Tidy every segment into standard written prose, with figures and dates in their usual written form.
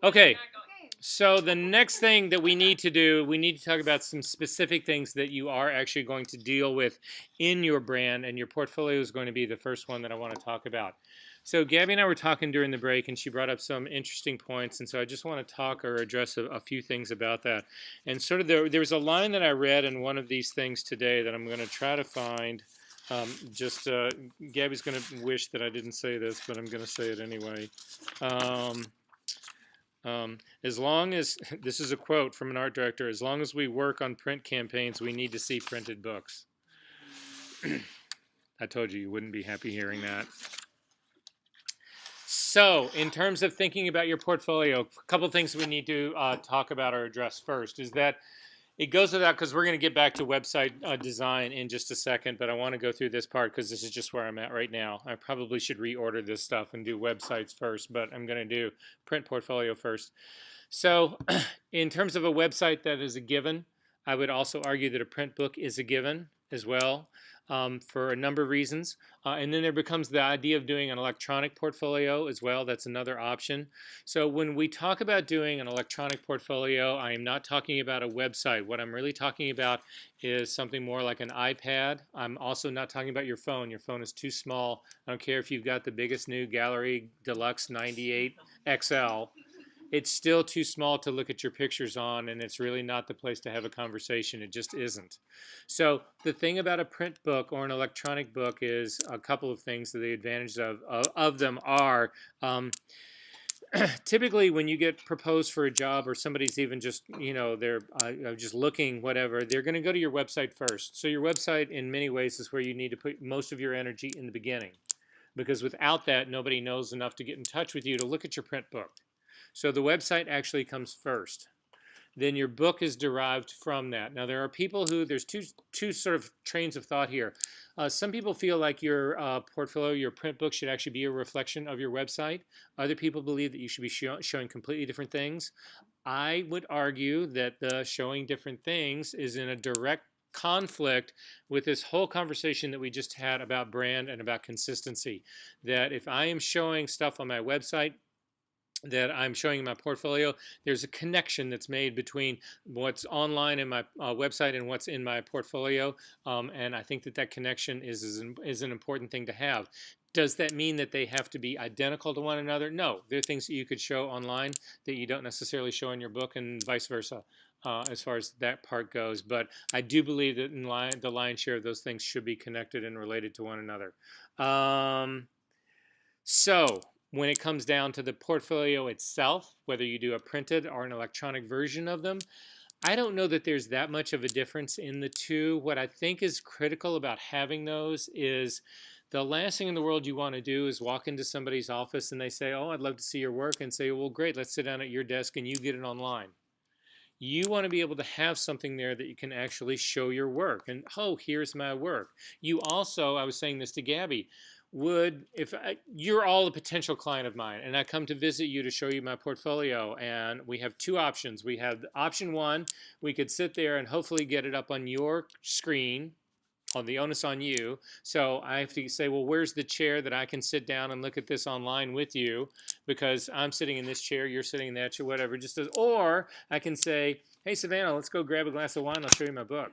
Okay. So the next thing that we need to do, we need to talk about some specific things that you are actually going to deal with in your brand, and your portfolio is going to be the first one that I want to talk about. So Gabby and I were talking during the break, and she brought up some interesting points, and so I just want to talk or address a few things about that. And sort of there was a line that I read in one of these things today that I'm going to try to find. Gabby's going to wish that I didn't say this, but I'm going to say it anyway. As long as, this is a quote from an art director, as long as we work on print campaigns, we need to see printed books. I told you wouldn't be happy hearing that. So, in terms of thinking about your portfolio, a couple things we need to talk about or address first is that it goes without, because we're going to get back to website design in just a second, but I want to go through this part because this is just where I'm at right now. I probably should reorder this stuff and do websites first, but I'm going to do print portfolio first. So in terms of a website that is a given, I would also argue that a print book is a given as well, for a number of reasons. And then there becomes the idea of doing an electronic portfolio as well. That's another option. So when we talk about doing an electronic portfolio, I am not talking about a website. What I'm really talking about is something more like an iPad. I'm also not talking about your phone. Your phone is too small. I don't care if you've got the biggest new Gallery Deluxe 98 XL. It's still too small to look at your pictures on, and it's really not the place to have a conversation. It just isn't. So the thing about a print book or an electronic book is a couple of things that the advantages of them are, typically when you get proposed for a job or somebody's even just, they're just looking, whatever, they're going to go to your website first. So your website in many ways is where you need to put most of your energy in the beginning, because without that, nobody knows enough to get in touch with you to look at your print book. So the website actually comes first. Then your book is derived from that. Now there are people who, there's two sort of trains of thought here. Some people feel like your portfolio, your print book should actually be a reflection of your website. Other people believe that you should be showing completely different things. I would argue that the showing different things is in a direct conflict with this whole conversation that we just had about brand and about consistency. That if I am showing stuff on my website that I'm showing in my portfolio, there's a connection that's made between what's online in my website and what's in my portfolio, and I think that connection is an important thing to have. Does that mean that they have to be identical to one another? No, there are things that you could show online that you don't necessarily show in your book, and vice versa, as far as that part goes. But I do believe that the lion's share of those things should be connected and related to one another. So when it comes down to the portfolio itself, whether you do a printed or an electronic version of them, I don't know that there's that much of a difference in the two. What I think is critical about having those is the last thing in the world you want to do is walk into somebody's office and they say, oh, I'd love to see your work, and say, well, great, let's sit down at your desk and you get it online. You want to be able to have something there that you can actually show your work. And, oh, here's my work. You also, I was saying this to Gabby, you're all a potential client of mine, and I come to visit you to show you my portfolio, and we have two options. We have option one, we could sit there and hopefully get it up on your screen, on the onus on you. So I have to say, well, where's the chair that I can sit down and look at this online with you, because I'm sitting in this chair, you're sitting in that chair, whatever. Or I can say, hey, Savannah, let's go grab a glass of wine, I'll show you my book.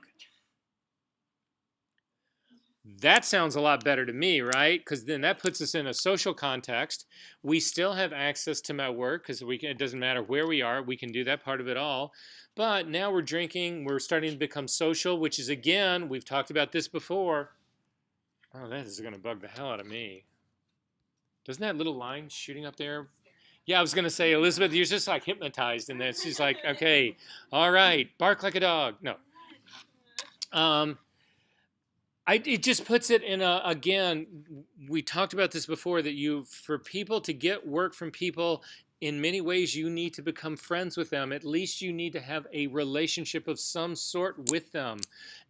That sounds a lot better to me, right? Because then that puts us in a social context. We still have access to my work, because it doesn't matter where we are. We can do that part of it all. But now we're drinking. We're starting to become social, which is, again, we've talked about this before. Oh, that is going to bug the hell out of me. Doesn't that little line shooting up there? Yeah, I was going to say, Elizabeth, you're just like hypnotized in this. She's like, okay, all right, bark like a dog. No. It just puts it in again, we talked about this before, that for people to get work from people, in many ways you need to become friends with them. At least you need to have a relationship of some sort with them.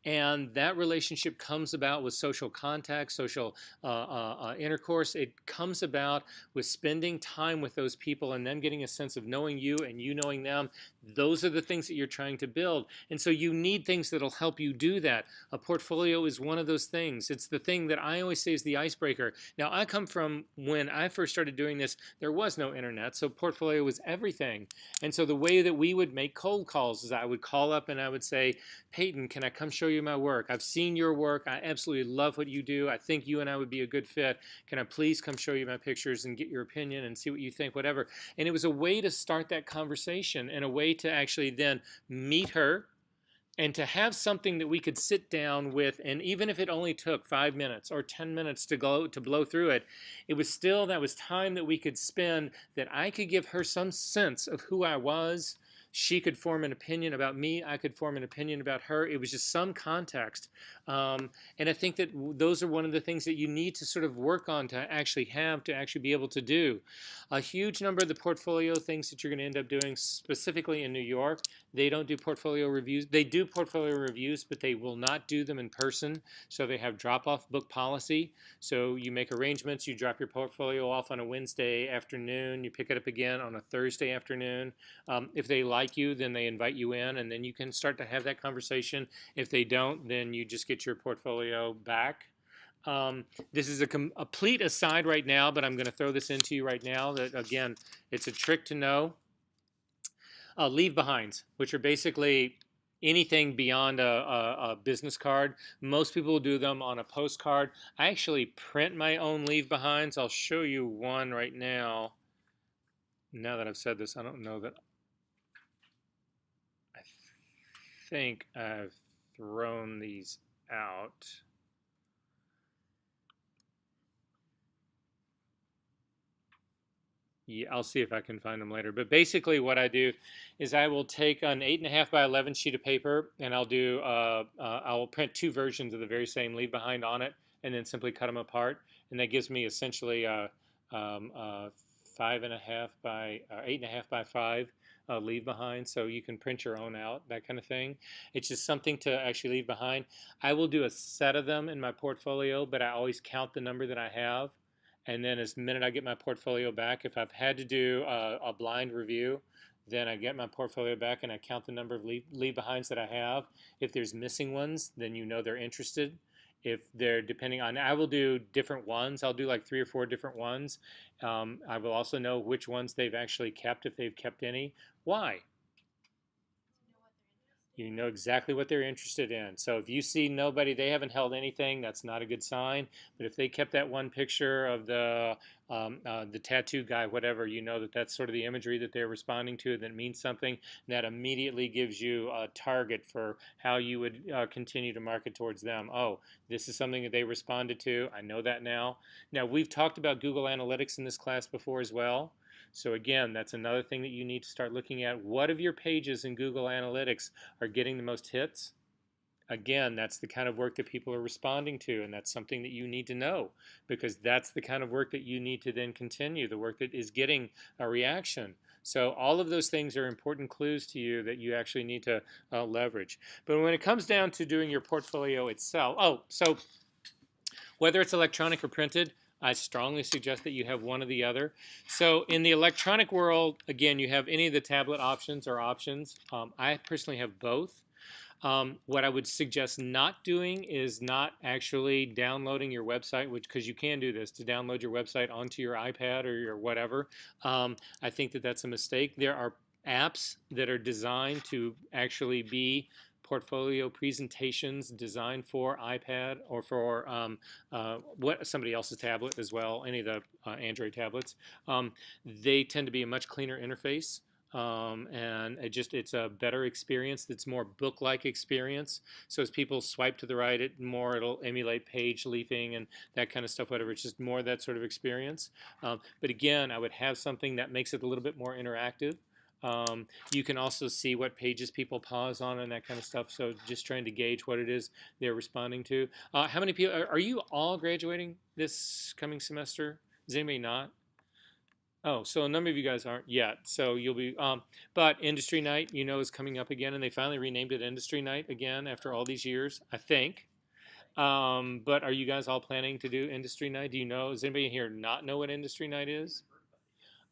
And that relationship comes about with social contact, social intercourse. It comes about with spending time with those people and them getting a sense of knowing you and you knowing them. Those are the things that you're trying to build. And so you need things that'll help you do that. A portfolio is one of those things. It's the thing that I always say is the icebreaker. Now, I come from, when I first started doing this, there was no internet. So portfolio was everything. And so the way that we would make cold calls is I would call up and I would say, Peyton, can I come show you my work? I've seen your work. I absolutely love what you do. I think you and I would be a good fit. Can I please come show you my pictures and get your opinion and see what you think, whatever. And it was a way to start that conversation and a way to actually then meet her and to have something that we could sit down with, and even if it only took 5 minutes or 10 minutes to blow through it, it was still, that was time that we could spend, that I could give her some sense of who I was. She could form an opinion about me. I could form an opinion about her. It was just some context. And I think that those are one of the things that you need to sort of work on to actually be able to do. A huge number of the portfolio things that you're going to end up doing, specifically in New York, they don't do portfolio reviews. They do portfolio reviews, but they will not do them in person. So they have drop-off book policy. So you make arrangements. You drop your portfolio off on a Wednesday afternoon. You pick it up again on a Thursday afternoon. If they like you, then they invite you in, and then you can start to have that conversation. If they don't, then you just get your portfolio back. This is a complete aside right now, but I'm going to throw this into you right now. That again, it's a trick to know. Leave behinds, which are basically anything beyond a business card. Most people will do them on a postcard. I actually print my own leave behinds. I'll show you one right now. Now that I've said this, I don't know that. I think I've thrown these out. Yeah, I'll see if I can find them later. But basically what I do is I will take an 8.5 by 11 sheet of paper, and I'll do I'll print 2 versions of the very same leave behind on it, and then simply cut them apart. And that gives me essentially a 5.5 by 8.5 by 5 leave behind. So you can print your own out, that kind of thing. It's just something to actually leave behind. I will do a set of them in my portfolio, but I always count the number that I have. And then as the minute I get my portfolio back, if I've had to do a blind review, then I get my portfolio back and I count the number of leave behinds that I have. If there's missing ones, then you know they're interested. If they're depending on, I will do different ones. I'll do like 3 or 4 different ones. I will also know which ones they've actually kept, if they've kept any. Why? You know exactly what they're interested in. So if you see nobody, they haven't held anything, that's not a good sign. But if they kept that one picture of the tattoo guy, whatever, you know that that's sort of the imagery that they're responding to, that means something. And that immediately gives you a target for how you would continue to market towards them. Oh, this is something that they responded to. I know that now. Now, we've talked about Google Analytics in this class before as well. So again, that's another thing that you need to start looking at. What of your pages in Google Analytics are getting the most hits? Again, that's the kind of work that people are responding to, and that's something that you need to know, because that's the kind of work that you need to then continue, the work that is getting a reaction. So all of those things are important clues to you that you actually need to leverage. But when it comes down to doing your portfolio itself, so whether it's electronic or printed, I strongly suggest that you have one or the other. So in the electronic world, again, you have any of the tablet options or options. I personally have both. What I would suggest not doing is not actually downloading your website, because you can do this, to download your website onto your iPad or your whatever. I think that that's a mistake. There are apps that are designed to actually be portfolio presentations designed for iPad or for what somebody else's tablet as well, any of the Android tablets. They tend to be a much cleaner interface. And it's a better experience. That's more book-like experience. So as people swipe to the right, it'll emulate page leafing and that kind of stuff, whatever. It's just more that sort of experience. But again, I would have something that makes it a little bit more interactive. You can also see what pages people pause on and that kind of stuff. So just trying to gauge what it is they're responding to. How many people are you all graduating this coming semester? Is anybody not? Oh, so a number of you guys aren't yet. So you'll be, but Industry Night, is coming up again, and they finally renamed it Industry Night again after all these years, I think. But are you guys all planning to do Industry Night? Do you know? Does anybody here not know what Industry Night is?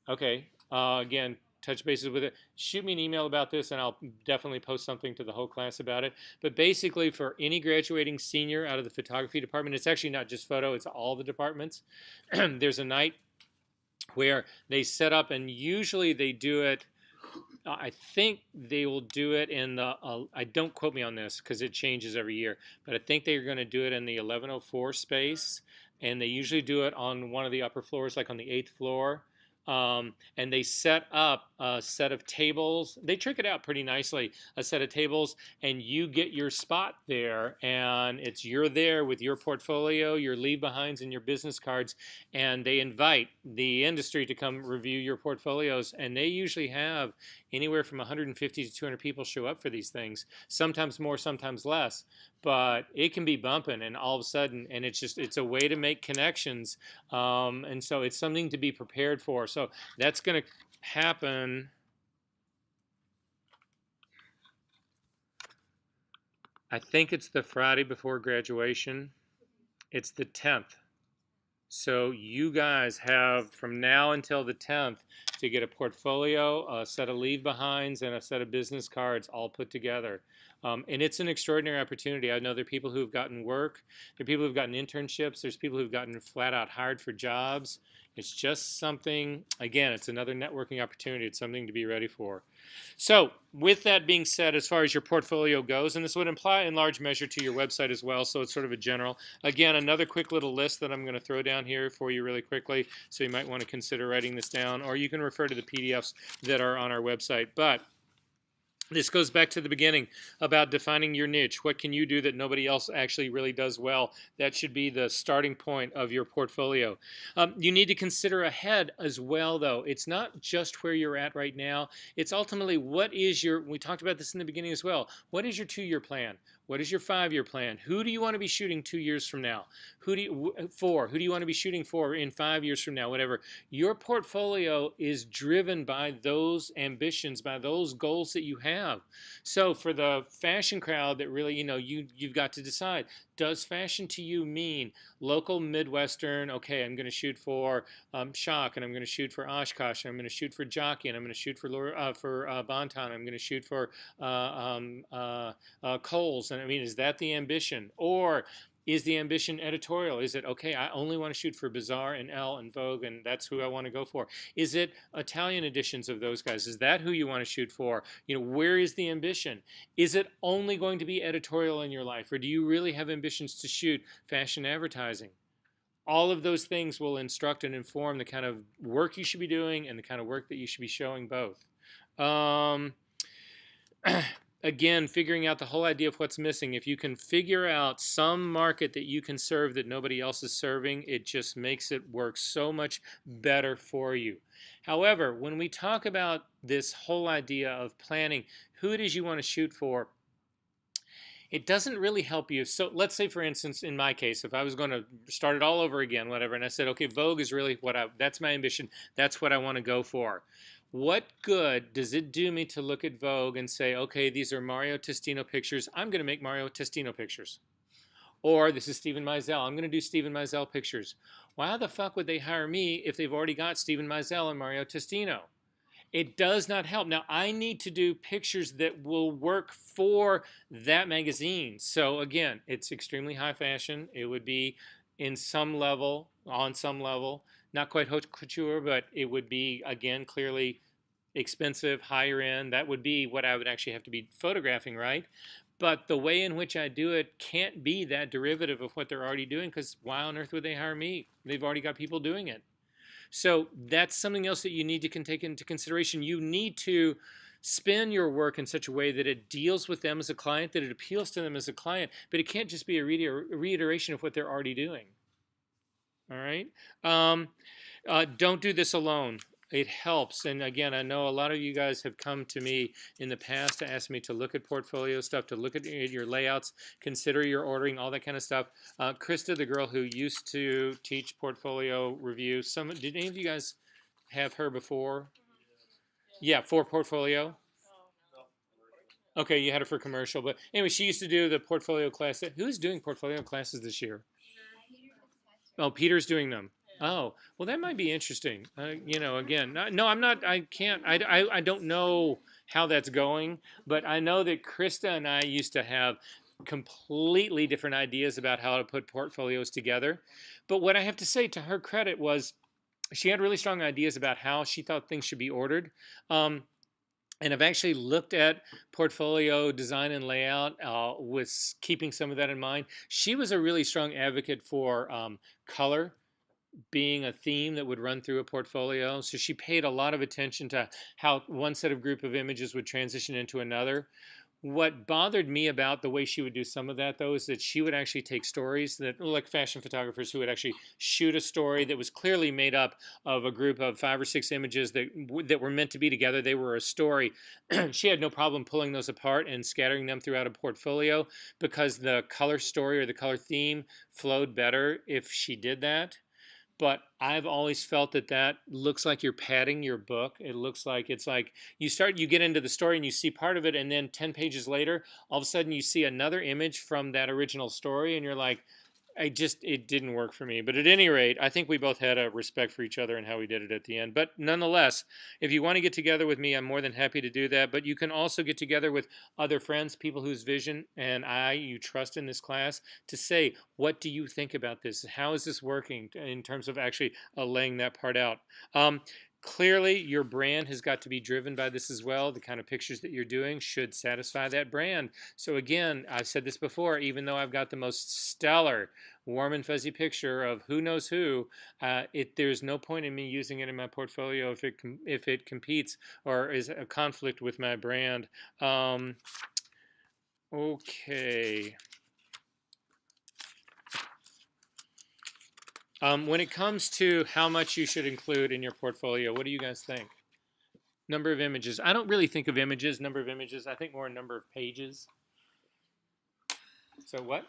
Okay. Again, touch bases with it. Shoot me an email about this, and I'll definitely post something to the whole class about it. But basically, for any graduating senior out of the photography department, it's actually not just photo, it's all the departments. There's a night where they set up, and usually they do it. I think they will do it in the. I don't quote me on this because it changes every year, but I think they're going to do it in the 1104 space, and they usually do it on one of the upper floors, like on the 8th floor. And they set up a set of tables. They trick it out pretty nicely. A set of tables, and you get your spot there, and you're there with your portfolio, your leave behinds, and your business cards, and they invite the industry to come review your portfolios, and they usually have anywhere from 150 to 200 people show up for these things, sometimes more, sometimes less, but it can be bumping, and all of a sudden, and it's a way to make connections, and so it's something to be prepared for. So that's going to happen. I think it's the Friday before graduation. It's the 10th. So you guys have from now until the 10th to get a portfolio, a set of leave behinds, and a set of business cards all put together. And it's an extraordinary opportunity. I know there are people who've gotten work. There are people who've gotten internships. There's people who've gotten flat out hired for jobs. It's just something, again, it's another networking opportunity. It's something to be ready for. So with that being said, as far as your portfolio goes, and this would imply in large measure to your website as well, so it's sort of a general. Again, another quick little list that I'm going to throw down here for you really quickly, so you might want to consider writing this down, or you can refer to the PDFs that are on our website. But this goes back to the beginning about defining your niche. What can you do that nobody else actually really does well? That should be the starting point of your portfolio. You need to consider ahead as well, though. It's not just where you're at right now. It's ultimately what is your, we talked about this in the beginning as well, what is your 2-year plan? What is your 5-year plan? Who do you want to be shooting 2 years from now? Who do you want to be shooting for in 5 years from now? Whatever. Your portfolio is driven by those ambitions, by those goals that you have. So for the fashion crowd that really, you've got to decide, does fashion to you mean local Midwestern? Okay, I'm going to shoot for Shock, and I'm going to shoot for Oshkosh, and I'm going to shoot for Jockey, and I'm going to shoot for Bonton, I'm going to shoot for Kohl's. And I mean, is that the ambition? Or is the ambition editorial? Is it, okay, I only want to shoot for Bazaar and Elle and Vogue, and that's who I want to go for? Is it Italian editions of those guys? Is that who you want to shoot for? Where is the ambition? Is it only going to be editorial in your life, or do you really have ambitions to shoot fashion advertising? All of those things will instruct and inform the kind of work you should be doing and the kind of work that you should be showing both. Again, figuring out the whole idea of what's missing. If you can figure out some market that you can serve that nobody else is serving, it just makes it work so much better for you. However, when we talk about this whole idea of planning, who it is you want to shoot for, it doesn't really help you. So let's say, for instance, in my case, if I was going to start it all over again, whatever, and I said, okay, Vogue is really that's my ambition. That's what I want to go for. What good does it do me to look at Vogue and say, okay, these are Mario Testino pictures. I'm going to make Mario Testino pictures. Or this is Steven Meisel. I'm going to do Steven Meisel pictures. Why the fuck would they hire me if they've already got Steven Meisel and Mario Testino? It does not help. Now, I need to do pictures that will work for that magazine. So again, it's extremely high fashion. It would be on some level, not quite haute couture, but it would be, again, clearly expensive, higher end. That would be what I would actually have to be photographing, right? But the way in which I do it can't be that derivative of what they're already doing, because why on earth would they hire me? They've already got people doing it. So that's something else that you need to take into consideration. You need to spin your work in such a way that it deals with them as a client, that it appeals to them as a client, but it can't just be a reiteration of what they're already doing. All right? Don't do this alone. It helps. And again, I know a lot of you guys have come to me in the past to ask me to look at portfolio stuff, to look at your layouts, consider your ordering, all that kind of stuff. Krista, the girl who used to teach portfolio review, did any of you guys have her before? Yeah, for portfolio. Okay, you had her for commercial. But anyway, she used to do the portfolio class. Who's doing portfolio classes this year? Oh, Peter's doing them. Oh, well, that might be interesting. Again, no, I'm not. I can't. I don't know how that's going, but I know that Krista and I used to have completely different ideas about how to put portfolios together. But what I have to say to her credit was, she had really strong ideas about how she thought things should be ordered. Um, and I've actually looked at portfolio design and layout with keeping some of that in mind. She was a really strong advocate for color being a theme that would run through a portfolio. So she paid a lot of attention to how one set of group of images would transition into another. What bothered me about the way she would do some of that, though, is that she would actually take stories that, like fashion photographers who would actually shoot a story that was clearly made up of a group of 5 or 6 images that were meant to be together. They were a story. She had no problem pulling those apart and scattering them throughout a portfolio because the color story or the color theme flowed better if she did that. But I've always felt that that looks like you're padding your book. It looks like it's like you get into the story and you see part of it, and then 10 pages later, all of a sudden you see another image from that original story, and you're like, it didn't work for me. But at any rate, I think we both had a respect for each other and how we did it at the end. But nonetheless, if you want to get together with me, I'm more than happy to do that. But you can also get together with other friends, people whose vision and you trust in this class, to say, what do you think about this? How is this working in terms of actually laying that part out? Clearly, your brand has got to be driven by this as well. The kind of pictures that you're doing should satisfy that brand. So again, I've said this before, even though I've got the most stellar warm and fuzzy picture of who knows who, there's no point in me using it in my portfolio if it competes or is a conflict with my brand. Okay. When it comes to how much you should include in your portfolio, what do you guys think? Number of images. I don't really think of images, number of images. I think more number of pages. So what?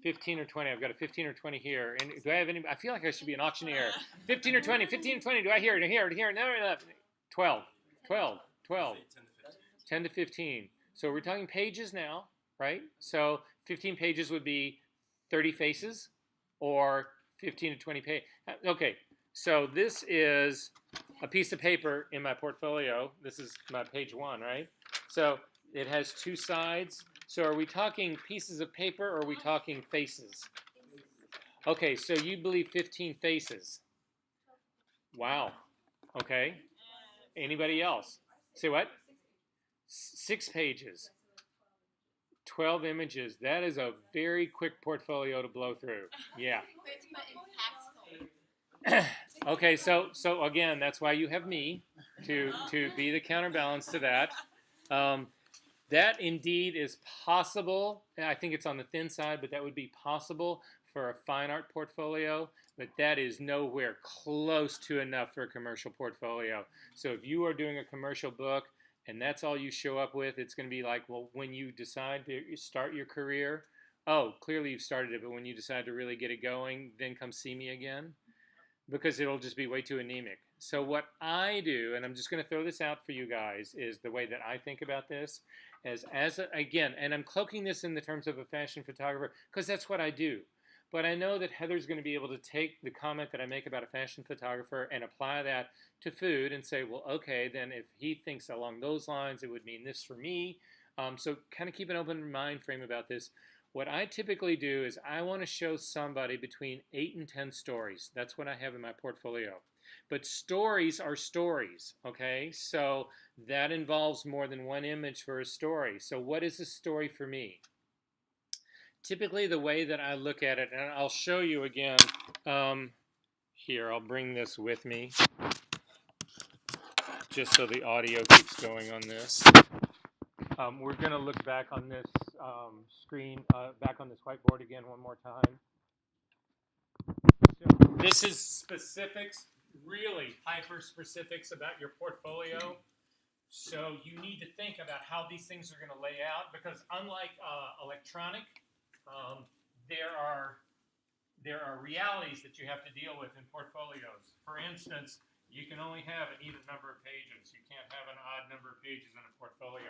15 or 20. I've got a 15 or 20 here. And do I have any? I feel like I should be an auctioneer. 15 or 20. 15 or 20. Do I hear it? Here, here. No, no, no. 12. 12. 12. 10 to 15. So we're talking pages now, right? So 15 pages would be 30 faces or 15 to 20 pages. Okay. So this is a piece of paper in my portfolio. This is my page 1, right? So it has 2 sides. So are we talking pieces of paper or are we talking faces? Okay, so you believe 15 faces. Wow. Okay. Anybody else? Say what? 6 pages. 12 images. That is a very quick portfolio to blow through. Yeah. Okay, so again, that's why you have me to be the counterbalance to that. That indeed is possible. I think it's on the thin side, but that would be possible for a fine art portfolio, but that is nowhere close to enough for a commercial portfolio. So if you are doing a commercial book and that's all you show up with, it's going to be like, well, when you decide to start your career, oh, clearly you've started it, but when you decide to really get it going, then come see me again, because it'll just be way too anemic. So what I do, and I'm just going to throw this out for you guys, is the way that I think about this again, and I'm cloaking this in the terms of a fashion photographer because that's what I do. But I know that Heather's going to be able to take the comment that I make about a fashion photographer and apply that to food and say, well, okay, then if he thinks along those lines, it would mean this for me. So kind of keep an open mind frame about this. What I typically do is I want to show somebody between 8 and 10 stories. That's what I have in my portfolio. But stories are stories, okay? So that involves more than one image for a story. So what is a story for me? Typically the way that I look at it, and I'll show you again, here, I'll bring this with me, just so the audio keeps going on this. We're going to look back on this screen, back on this whiteboard again one more time. So this is specifics, really hyper-specifics about your portfolio. So you need to think about how these things are going to lay out, because unlike electronic, there are realities that you have to deal with in portfolios. For instance, you can only have an even number of pages. You can't have an odd number of pages in a portfolio.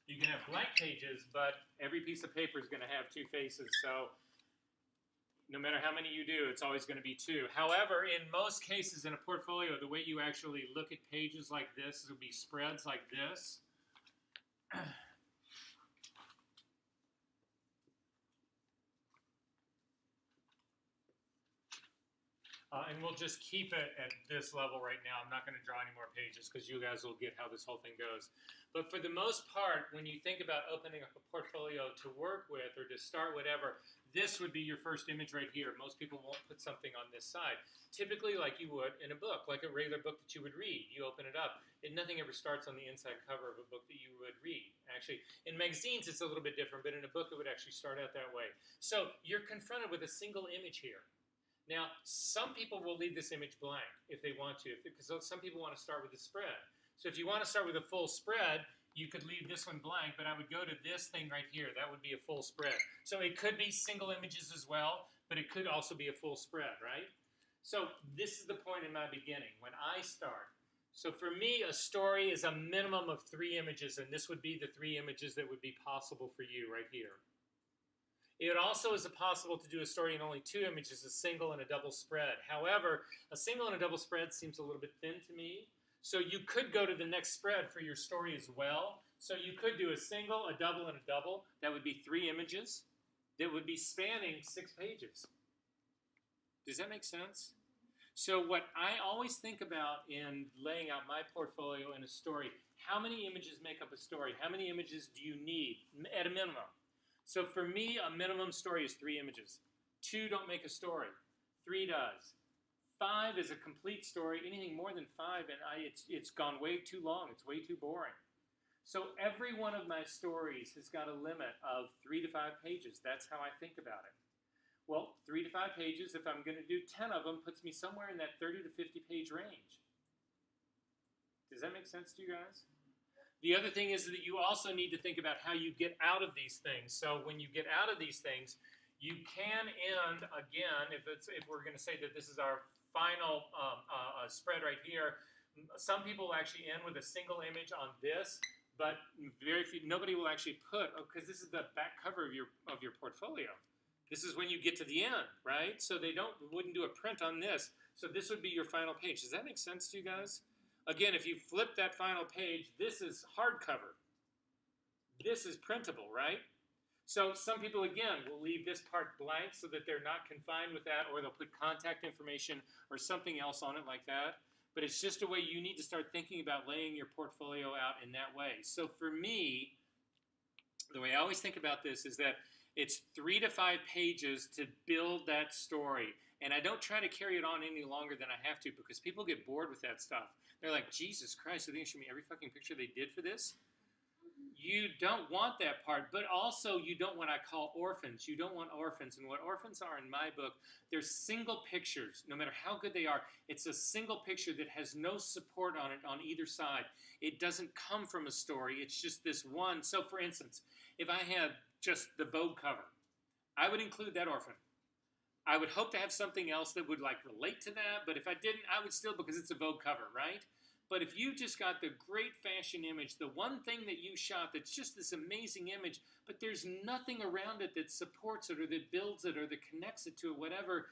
You can have blank pages, but every piece of paper is going to have 2 faces. So no matter how many you do, it's always going to be 2. However, in most cases in a portfolio, the way you actually look at pages like this will be spreads like this. And we'll just keep it at this level right now. I'm not going to draw any more pages because you guys will get how this whole thing goes. But for the most part, when you think about opening up a portfolio to work with or to start whatever, this would be your first image right here. Most people won't put something on this side. Typically like you would in a book, like a regular book that you would read. You open it up, and nothing ever starts on the inside cover of a book that you would read. Actually, in magazines, it's a little bit different, but in a book, it would actually start out that way. So you're confronted with a single image here. Now, some people will leave this image blank if they want to, because some people want to start with a spread. So if you want to start with a full spread, you could leave this one blank, but I would go to this thing right here. That would be a full spread. So it could be single images as well, but it could also be a full spread, right? So this is the point in my beginning, when I start. So for me, a story is a minimum of 3 images, and this would be the 3 images that would be possible for you right here. It also is possible to do a story in only 2 images, a single and a double spread. However, a single and a double spread seems a little bit thin to me. So you could go to the next spread for your story as well. So you could do a single, a double, and a double. That would be 3 images that would be spanning 6 pages. Does that make sense? So what I always think about in laying out my portfolio in a story, how many images make up a story? How many images do you need at a minimum? So for me, a minimum story is 3 images. 2 don't make a story. 3 does. 5 is a complete story. Anything more than 5, and it's gone way too long. It's way too boring. So every one of my stories has got a limit of 3 to 5 pages. That's how I think about it. Well, 3 to 5 pages, if I'm going to do 10 of them, puts me somewhere in that 30 to 50 page range. Does that make sense to you guys? The other thing is that you also need to think about how you get out of these things. So when you get out of these things, you can end, again, if we're going to say that this is our final spread right here, some people will actually end with a single image on this, but very few, nobody will actually put, because this is the back cover of your portfolio. This is when you get to the end, right? So they wouldn't do a print on this. So this would be your final page. Does that make sense to you guys? Again, if you flip that final page, this is hardcover. This is printable, right? So some people, again, will leave this part blank so that they're not confined with that, or they'll put contact information or something else on it like that. But it's just a way you need to start thinking about laying your portfolio out in that way. So for me, the way I always think about this is that it's 3 to 5 pages to build that story. And I don't try to carry it on any longer than I have to, because people get bored with that stuff. They're like, Jesus Christ, are they going to show me every fucking picture they did for this? You don't want that part, but also you don't want what I call orphans. You don't want orphans. And what orphans are in my book, they're single pictures. No matter how good they are, it's a single picture that has no support on it on either side. It doesn't come from a story. It's just this one. So for instance, if I had just the Vogue cover, I would include that orphan. I would hope to have something else that would like relate to that, but if I didn't, I would still, because it's a Vogue cover, right? But if you just got the great fashion image, the one thing that you shot that's just this amazing image, but there's nothing around it that supports it or that builds it or that connects it to it, whatever,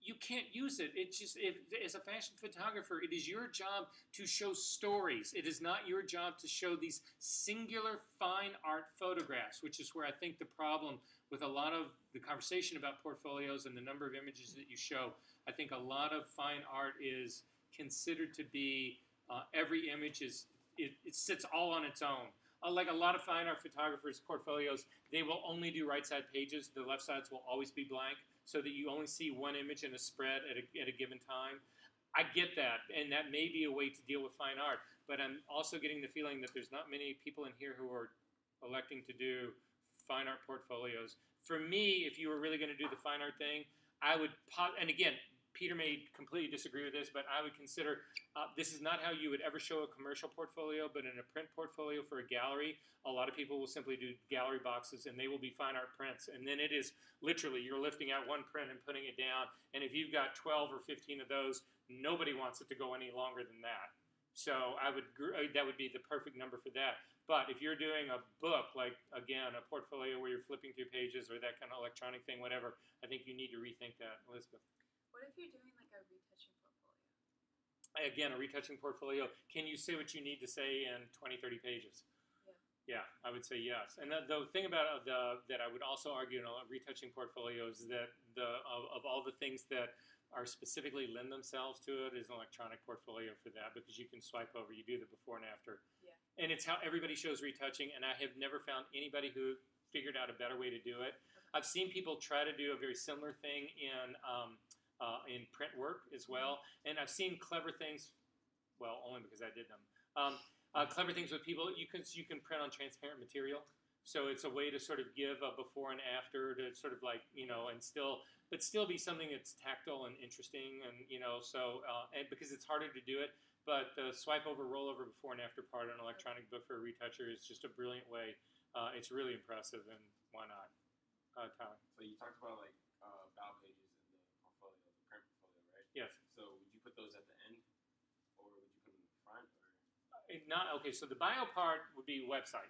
you can't use it. It's just, as a fashion photographer, it is your job to show stories. It is not your job to show these singular fine art photographs, which is where I think the problem with a lot of the conversation about portfolios and the number of images that you show, I think a lot of fine art is considered to be, every image it sits all on its own. Like a lot of fine art photographers' portfolios, they will only do right side pages. The left sides will always be blank, so that you only see one image in a spread at a given time. I get that, and that may be a way to deal with fine art, but I'm also getting the feeling that there's not many people in here who are electing to do fine art portfolios. For me, if you were really going to do the fine art thing, I would, and again, Peter may completely disagree with this, but I would consider this is not how you would ever show a commercial portfolio, but in a print portfolio for a gallery, a lot of people will simply do gallery boxes, and they will be fine art prints. And then it is literally, you're lifting out one print and putting it down, and if you've got 12 or 15 of those, nobody wants it to go any longer than that. So that would be the perfect number for that. But if you're doing a book, like, again, a portfolio where you're flipping through pages or that kind of electronic thing, whatever, I think you need to rethink that. Elizabeth? What if you're doing like a retouching portfolio? Again, a retouching portfolio. Can you say what you need to say in 20, 30 pages? Yeah, I would say yes. And the thing about that I would also argue in a retouching portfolio is that of all the things that are specifically lend themselves to it is an electronic portfolio for that, because you can swipe over, you do the before and after. Yeah. And it's how everybody shows retouching, and I have never found anybody who figured out a better way to do it. I've seen people try to do a very similar thing in print work as well, and I've seen clever things, well, only because I did them. Clever things with people, you can print on transparent material. So it's a way to sort of give a before and after to sort of like, and still be something that's tactile and interesting, and and because it's harder to do it. But the swipe over, roll over before and after part on an electronic book for a retoucher is just a brilliant way. It's really impressive, and why not, Tyler? So you talked about like about pages in the portfolio, the print portfolio, right? Yes. So would you put those at the end, or would you put them in the front? Not okay. So the bio part would be website.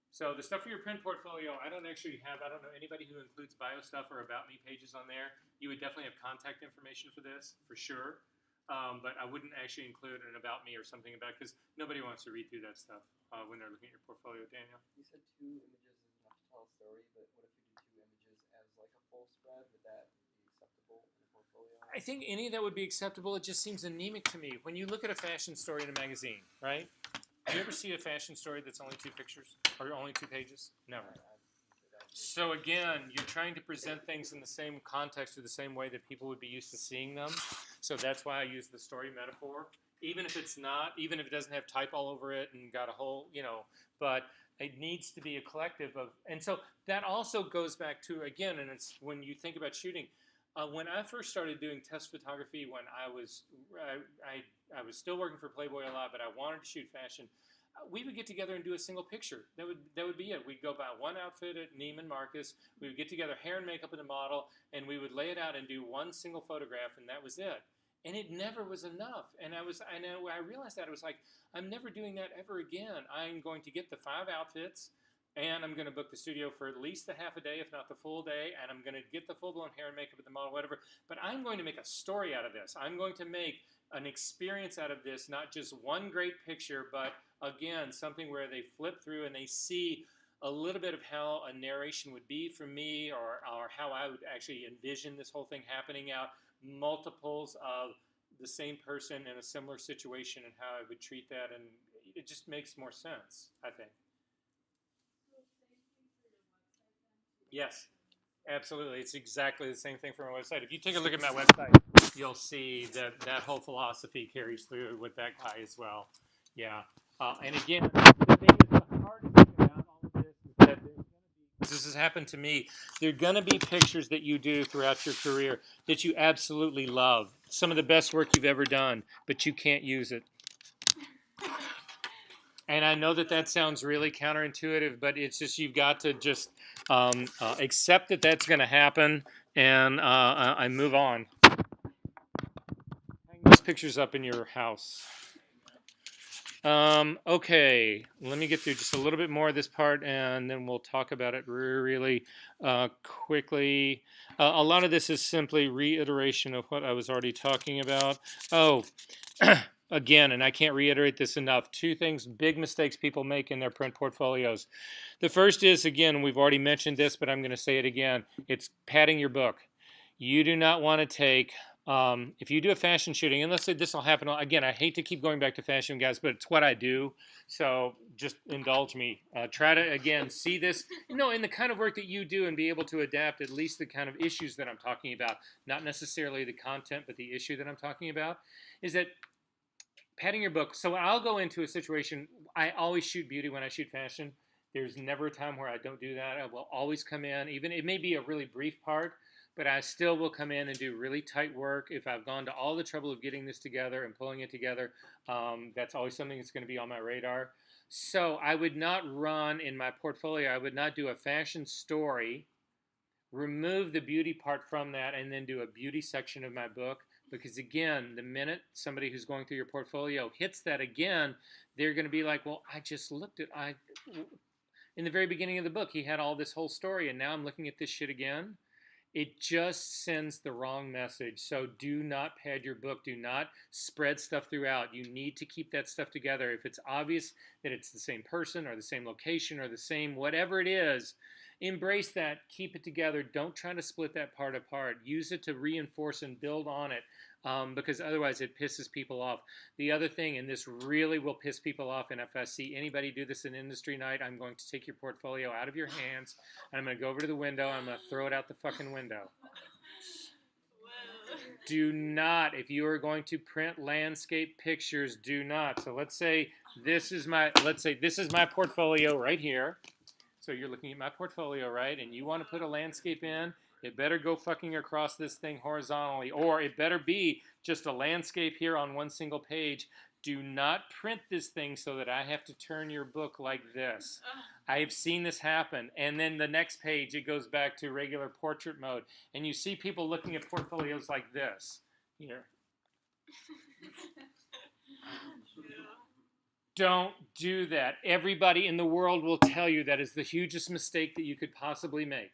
So the stuff for your print portfolio, I don't know anybody who includes bio stuff or about me pages on there. You would definitely have contact information for this, for sure. But I wouldn't actually include an about me or something about, because nobody wants to read through that stuff when they're looking at your portfolio. Daniel? You said 2 images is enough to tell a story, but what if you did 2 images as like a full spread? Would that be acceptable in a portfolio? I think any of that would be acceptable. It just seems anemic to me. When you look at a fashion story in a magazine, right? Do you ever see a fashion story that's only 2 pictures or only 2 pages? Never. So again, you're trying to present things in the same context or the same way that people would be used to seeing them. So that's why I use the story metaphor. Even if it doesn't have type all over it and got a whole, but it needs to be a collective of, and so that also goes back to, again, and it's when you think about shooting, when I first started doing test photography, when I was still working for Playboy a lot, but I wanted to shoot fashion. We would get together and do a single picture. That would be it. We'd go buy one outfit at Neiman Marcus. We would get together, hair and makeup of the model, and we would lay it out and do one single photograph, and that was it. And it never was enough. And I realized that. I was like, I'm never doing that ever again. I'm going to get the 5 outfits, and I'm going to book the studio for at least the half a day, if not the full day, and I'm going to get the full-blown hair and makeup of the model, whatever. But I'm going to make a story out of this. I'm going to make an experience out of this, not just one great picture, but again, something where they flip through and they see a little bit of how a narration would be for me, or how I would actually envision this whole thing happening out, multiples of the same person in a similar situation and how I would treat that, and it just makes more sense, I think. Yes, absolutely. It's exactly the same thing for my website. If you take a look at my website, you'll see that whole philosophy carries through with that guy as well. Yeah. And again, the thing is, the hardest thing about all of this is that this has happened to me. There are going to be pictures that you do throughout your career that you absolutely love. Some of the best work you've ever done, but you can't use it. And I know that sounds really counterintuitive, but it's just, you've got to just accept that that's going to happen, and I move on. Hang those pictures up in your house. Okay, let me get through just a little bit more of this part, and then we'll talk about it really quickly. A lot of this is simply reiteration of what I was already talking about. Oh, again, and I can't reiterate this enough, 2 things, big mistakes people make in their print portfolios. The first is, again, we've already mentioned this, but I'm going to say it again, it's padding your book. You do not want to take... if you do a fashion shooting, and let's say this will happen, again, I hate to keep going back to fashion, guys, but it's what I do, so just indulge me. Try to, again, see this, in the kind of work that you do, and be able to adapt at least the kind of issues that I'm talking about, not necessarily the content, but the issue that I'm talking about, is that padding your book. So I'll go into a situation, I always shoot beauty when I shoot fashion. There's never a time where I don't do that. I will always come in, even it may be a really brief part, but I still will come in and do really tight work. If I've gone to all the trouble of getting this together and pulling it together, that's always something that's going to be on my radar. So I would not run in my portfolio, I would not do a fashion story, remove the beauty part from that, and then do a beauty section of my book. Because again, the minute somebody who's going through your portfolio hits that again, they're going to be like, well, I just looked at, in the very beginning of the book, he had all this whole story, and now I'm looking at this shit again. It just sends the wrong message. So do not pad your book. Do not spread stuff throughout. You need to keep that stuff together. If it's obvious that it's the same person or the same location or the same whatever it is, Embrace that. Keep it together. Don't try to split that part apart. Use it to reinforce and build on it, because otherwise it pisses people off. The other thing, and this really will piss people off, and if I see anybody do this in industry night, I'm going to take your portfolio out of your hands, and I'm going to go over to the window, and I'm going to throw it out the fucking window. Do not, if you are going to print landscape pictures, do not. So let's say this is my portfolio right here. So you're looking at my portfolio, right? And you want to put a landscape in, it better go fucking across this thing horizontally, or it better be just a landscape here on one single page. Do not print this thing so that I have to turn your book like this. I have seen this happen. And then the next page, it goes back to regular portrait mode. And you see people looking at portfolios like this. Here. Don't do that. Everybody in the world will tell you that is the hugest mistake that you could possibly make.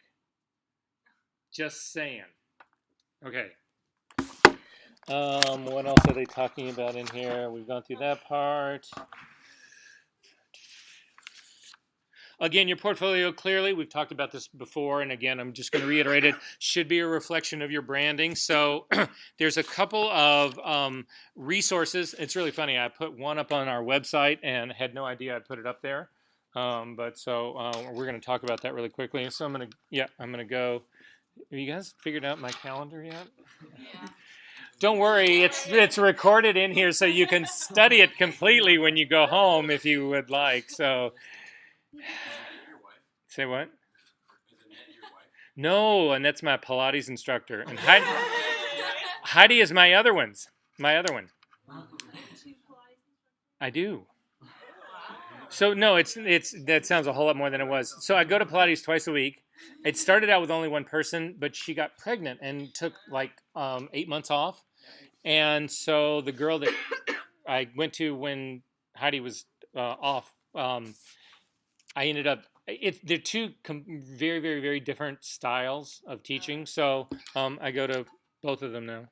Just saying. Okay. What else are they talking about in here? We've gone through that part. Again, your portfolio, clearly, we've talked about this before, and again, I'm just going to reiterate it, should be a reflection of your branding. So there's a couple of resources. It's really funny. I put one up on our website and had no idea I'd put it up there. We're going to talk about that really quickly. So I'm going to go. Have you guys figured out my calendar yet? Yeah. Don't worry, it's recorded in here so you can study it completely when you go home if you would like. So, say what? No, and that's my Pilates instructor. And Heidi is my other one. I do. So no, it's that sounds a whole lot more than it was. So I go to Pilates twice a week. It started out with only one person, but she got pregnant and took like 8 months off. And so the girl that I went to when Heidi was off, I ended up. They're two very, very, very different styles of teaching. So I go to both of them now.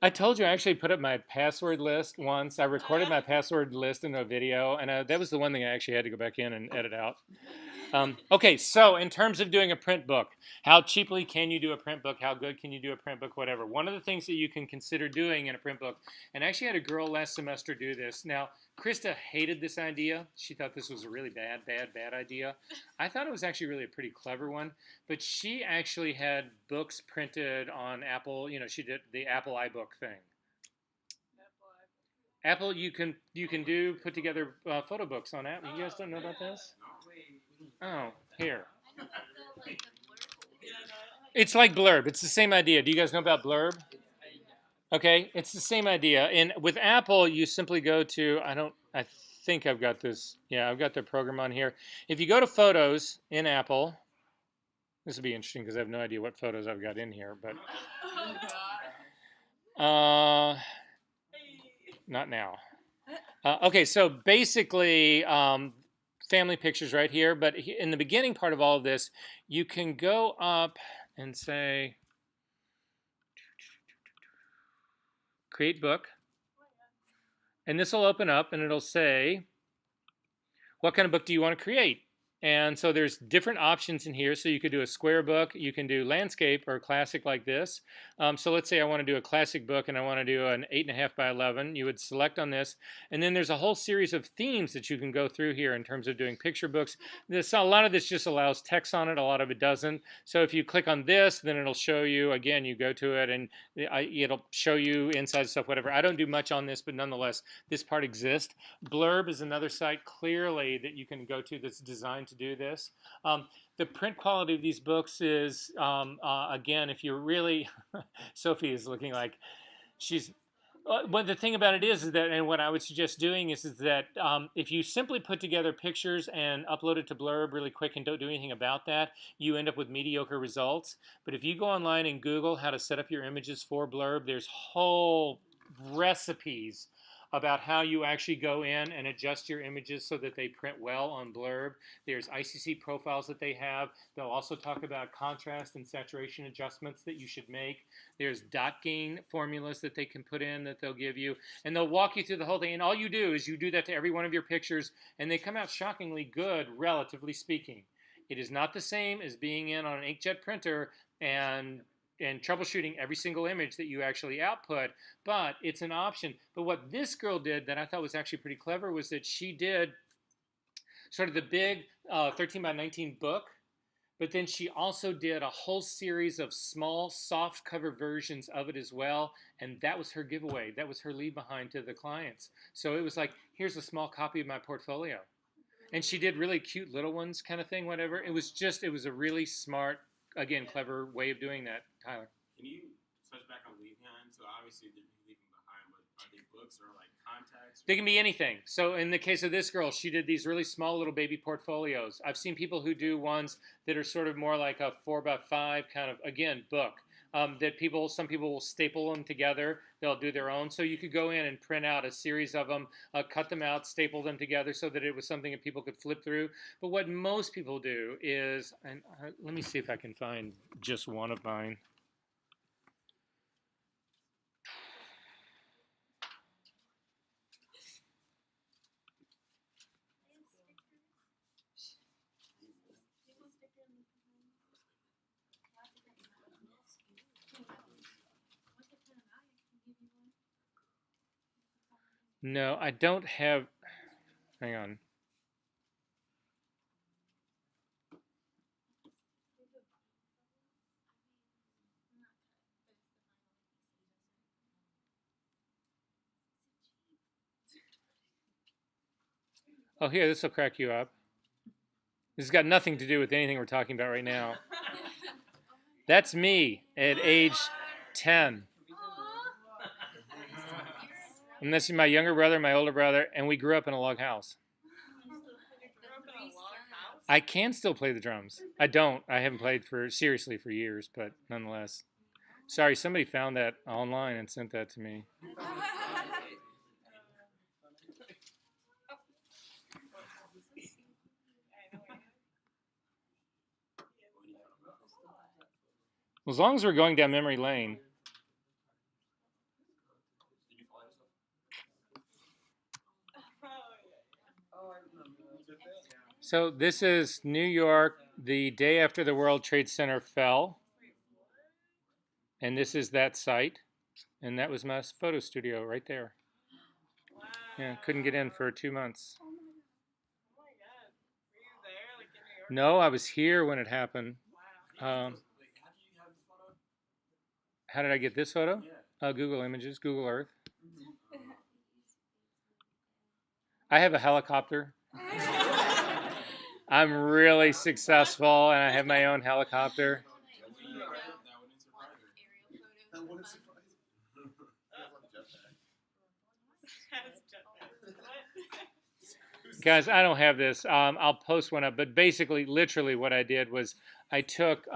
I told you I actually put up my password list once. I recorded my password list in a video, and that was the one thing I actually had to go back in and edit out. Okay, so in terms of doing a print book, how cheaply can you do a print book? How good can you do a print book? Whatever. One of the things that you can consider doing in a print book, and I actually had a girl last semester do this. Now, Krista hated this idea. She thought this was a really bad idea. I thought it was actually really a pretty clever one, but she actually had books printed on Apple. You know, she did the Apple iBook thing. Apple, you can put together photo books on Apple. You guys don't know about this? Oh, here. It's like Blurb. It's the same idea. Do you guys know about Blurb? Okay, it's the same idea. And with Apple, you simply go to, I think I've got this. Yeah, I've got their program on here. If you go to Photos in Apple, this will be interesting because I have no idea what photos I've got in here, but not now. Okay, so basically, family pictures right here, but in the beginning part of all of this, you can go up and say, create book, and this will open up and it'll say, what kind of book do you want to create? And so there's different options in here. So you could do a square book, you can do landscape or classic like this. So let's say I want to do a classic book and I want to do an 8.5 by 11. You would select on this, and then there's a whole series of themes that you can go through here in terms of doing picture books. A lot of this just allows text on it, a lot of it doesn't. So if you click on this, then it'll show you, again, you go to it and it'll show you inside stuff, whatever. I don't do much on this, but nonetheless, this part exists. Blurb is another site clearly that you can go to that's designed to do this. The print quality of these books is, again, if you're really, Sophie is looking like she's, but the thing about it is that, and what I would suggest doing is that if you simply put together pictures and upload it to Blurb really quick and don't do anything about that, you end up with mediocre results. But if you go online and Google how to set up your images for Blurb, there's whole recipes about how you actually go in and adjust your images so that they print well on Blurb. There's ICC profiles that they have. They'll also talk about contrast and saturation adjustments that you should make. There's dot gain formulas that they can put in that they'll give you. And they'll walk you through the whole thing. And all you do is you do that to every one of your pictures, and they come out shockingly good, relatively speaking. It is not the same as being in on an inkjet printer and troubleshooting every single image that you actually output, but it's an option. But what this girl did that I thought was actually pretty clever was that she did sort of the big 13 by 19 book, but then she also did a whole series of small soft cover versions of it as well, and that was her giveaway. That was her leave behind to the clients. So it was like, here's a small copy of my portfolio. And she did really cute little ones kind of thing, whatever. It was a really smart, again, clever way of doing that, Tyler. Can you touch back on leave behind? So obviously they're leaving behind, but are they books or like contacts? They can be anything. So in the case of this girl, she did these really small little baby portfolios. I've seen people who do ones that are sort of more like a 4x5 kind of, again, book. That some people will staple them together. They'll do their own. So you could go in and print out a series of them, cut them out, staple them together so that it was something that people could flip through. But what most people do is, and let me see if I can find just one of mine. No, I don't have. Hang on. Oh, here, this will crack you up. This has got nothing to do with anything we're talking about right now. That's me at age 10. And this is my younger brother, my older brother, and we grew up in a log house. I can still play the drums. I don't. I haven't played seriously for years, but nonetheless. Sorry, somebody found that online and sent that to me. Well, as long as we're going down memory lane. So this is New York, the day after the World Trade Center fell. And this is that site. And that was my photo studio right there. Wow. Yeah, couldn't get in for 2 months. Oh my god. Were you there, like in New York? No, I was here when it happened. Wow. How did you have this photo? How did I get this photo? Yeah. Google Images, Google Earth. I have a helicopter. I'm really successful, and I have my own helicopter. That wouldn't surprise her. Guys, I don't have this. I'll post one up. But basically, literally what I did was I took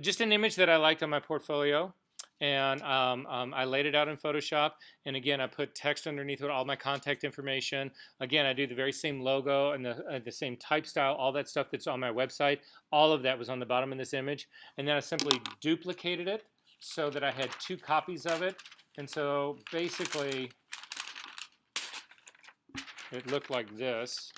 just an image that I liked on my portfolio, and I laid it out in Photoshop. And again, I put text underneath with all my contact information. Again, I do the very same logo and the same type style, all that stuff that's on my website. All of that was on the bottom of this image. And then I simply duplicated it so that I had 2 copies of it. And so basically, it looked like this.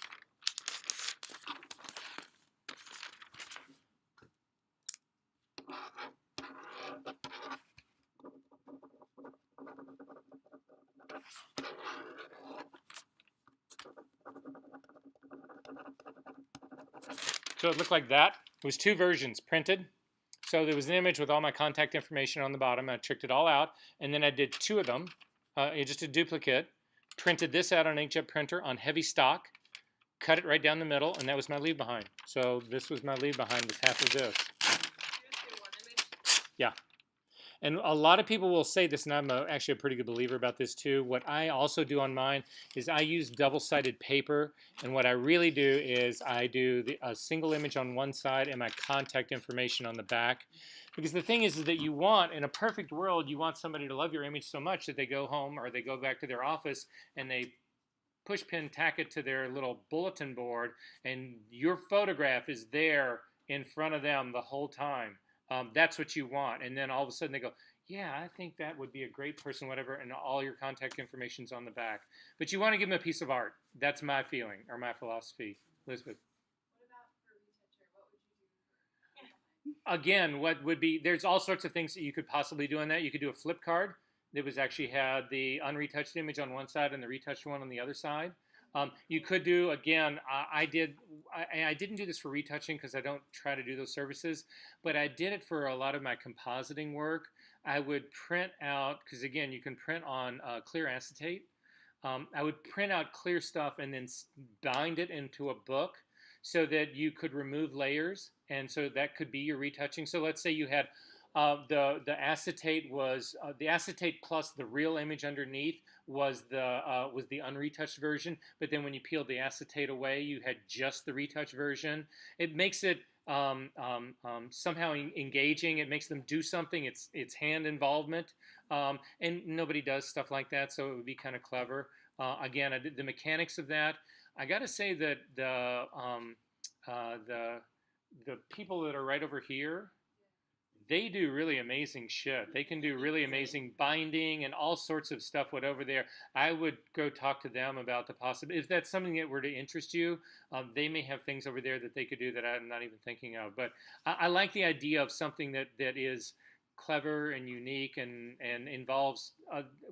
So it looked like that. It was 2 versions printed. So there was an image with all my contact information on the bottom. I tricked it all out. And then I did 2 of them, just a duplicate. Printed this out on an inkjet printer on heavy stock. Cut it right down the middle, and that was my leave behind. So this was my leave behind with half of this. Yeah. And a lot of people will say this, and I'm actually a pretty good believer about this too. What I also do on mine is I use double-sided paper, and what I really do is I do a single image on one side and my contact information on the back. Because the thing is that you want, in a perfect world, you want somebody to love your image so much that they go home or they go back to their office and they push pin tack it to their little bulletin board, and your photograph is there in front of them the whole time. That's what you want. And then all of a sudden they go, yeah, I think that would be a great person, whatever, and all your contact information's on the back. But you want to give them a piece of art. That's my feeling or my philosophy. Elizabeth. What about for retoucher? What would you do for Again, what would be, there's all sorts of things that you could possibly do on that. You could do a flip card that was actually had the unretouched image on one side and the retouched one on the other side. You could do, again, I didn't do this for retouching because I don't try to do those services, but I did it for a lot of my compositing work. I would print out, because again, you can print on clear acetate. I would print out clear stuff and then bind it into a book so that you could remove layers, and so that could be your retouching. So let's say you had the acetate was the acetate plus the real image underneath was the unretouched version. But then when you peeled the acetate away, you had just the retouched version. It makes it somehow engaging. It makes them do something. It's hand involvement, and nobody does stuff like that, so it would be kind of clever. Again, I did the mechanics of that. I got to say that the people that are right over here, they do really amazing shit. They can do really amazing binding and all sorts of stuff. Whatever there, I would go talk to them about the possibility. If that's something that were to interest you, they may have things over there that they could do that I'm not even thinking of. But I like the idea of something that is clever and unique and involves